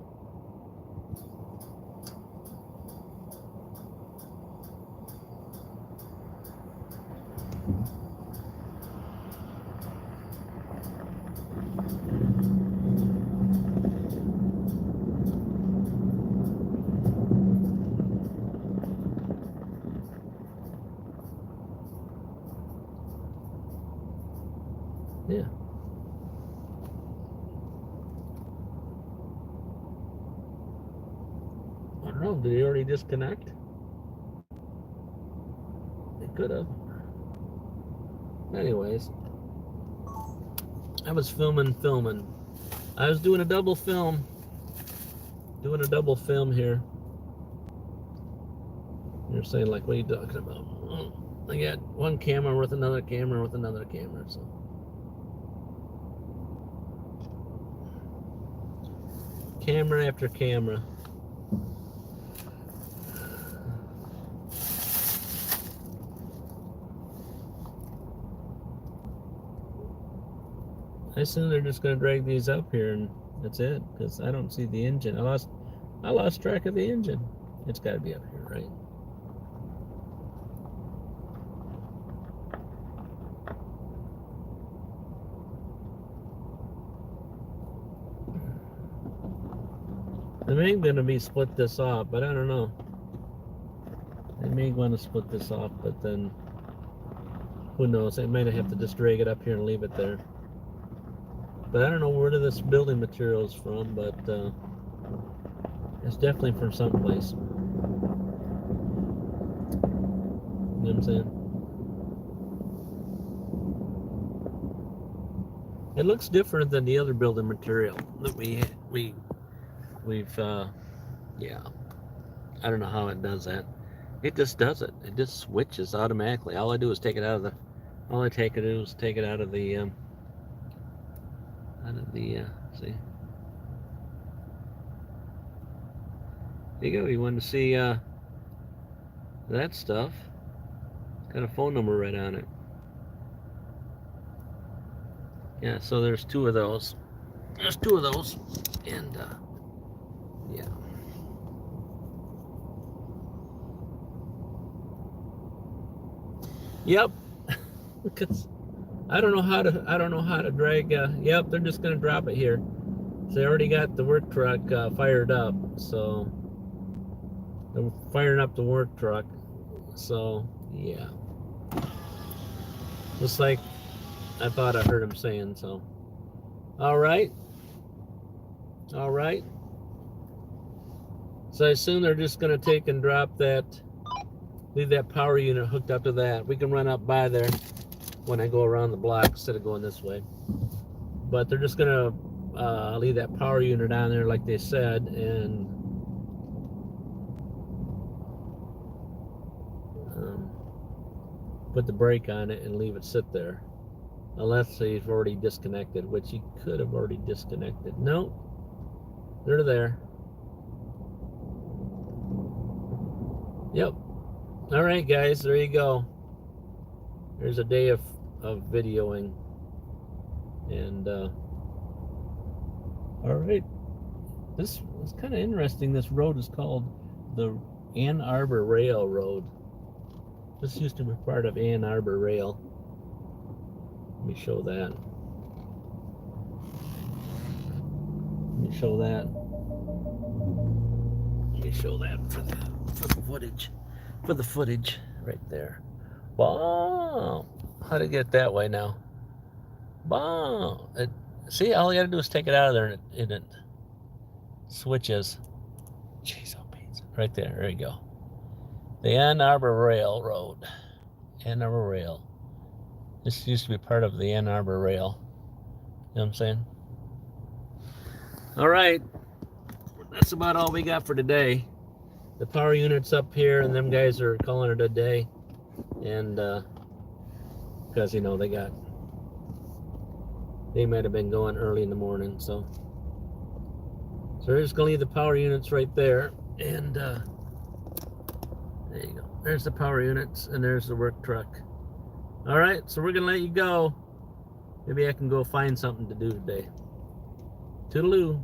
Yeah. I don't know, did he already disconnect? He could have. Anyways, I was filming. I was doing a double film. Here. You're saying, like, what are you talking about? Well, I got one camera with another camera with another camera, so. Camera after camera. I assume they're just going to drag these up here and that's it, because I don't see the engine. I lost track of the engine. It's got to be up here, right? They may going to be split this off, but I don't know. may want to split this off, but then who knows? I might have to just drag it up here and leave it there. But I don't know where this building material is from, but it's definitely from someplace. You know what I'm saying? It looks different than the other building material that we've yeah. I don't know how it does that. It just does it. It just switches automatically. All I do is take it out of the. All I take it is take it out of the. See. There you go. You want to see that stuff? It's got a phone number right on it. Yeah. So there's two of those. There's two of those, and yeah. Yep. Because I don't know how to drag. Yep, they're just gonna drop it here. So they already got the work truck fired up. So they're firing up the work truck. So yeah, just like I thought I heard him saying. So all right. So I assume they're just gonna take and drop that. Leave that power unit hooked up to that. We can run up by there when I go around the block instead of going this way. But they're just gonna leave that power unit on there like they said, and put the brake on it and leave it sit there. Unless they've already disconnected, which you could have already disconnected. No, they're there. Yep. All right, guys, there you go. There's a day of videoing. And, all right. This is kind of interesting. This road is called the Ann Arbor Railroad. This used to be part of Ann Arbor Rail. Let me show that. Let me show that. Let me show that for the footage. For the footage right there. Wow. How to get that way now? Wow. See, all you gotta do is take it out of there and it switches. Jeez, oh, Pete. Right there. There you go. The Ann Arbor Railroad. Ann Arbor Rail. This used to be part of the Ann Arbor Rail. You know what I'm saying? All right. That's about all we got for today. The power unit's up here, and them guys are calling it a day. And because, you know, they might have been going early in the morning. So we're just going to leave the power units right there. And there you go. There's the power units, and there's the work truck. All right, so we're going to let you go. Maybe I can go find something to do today. Toodaloo.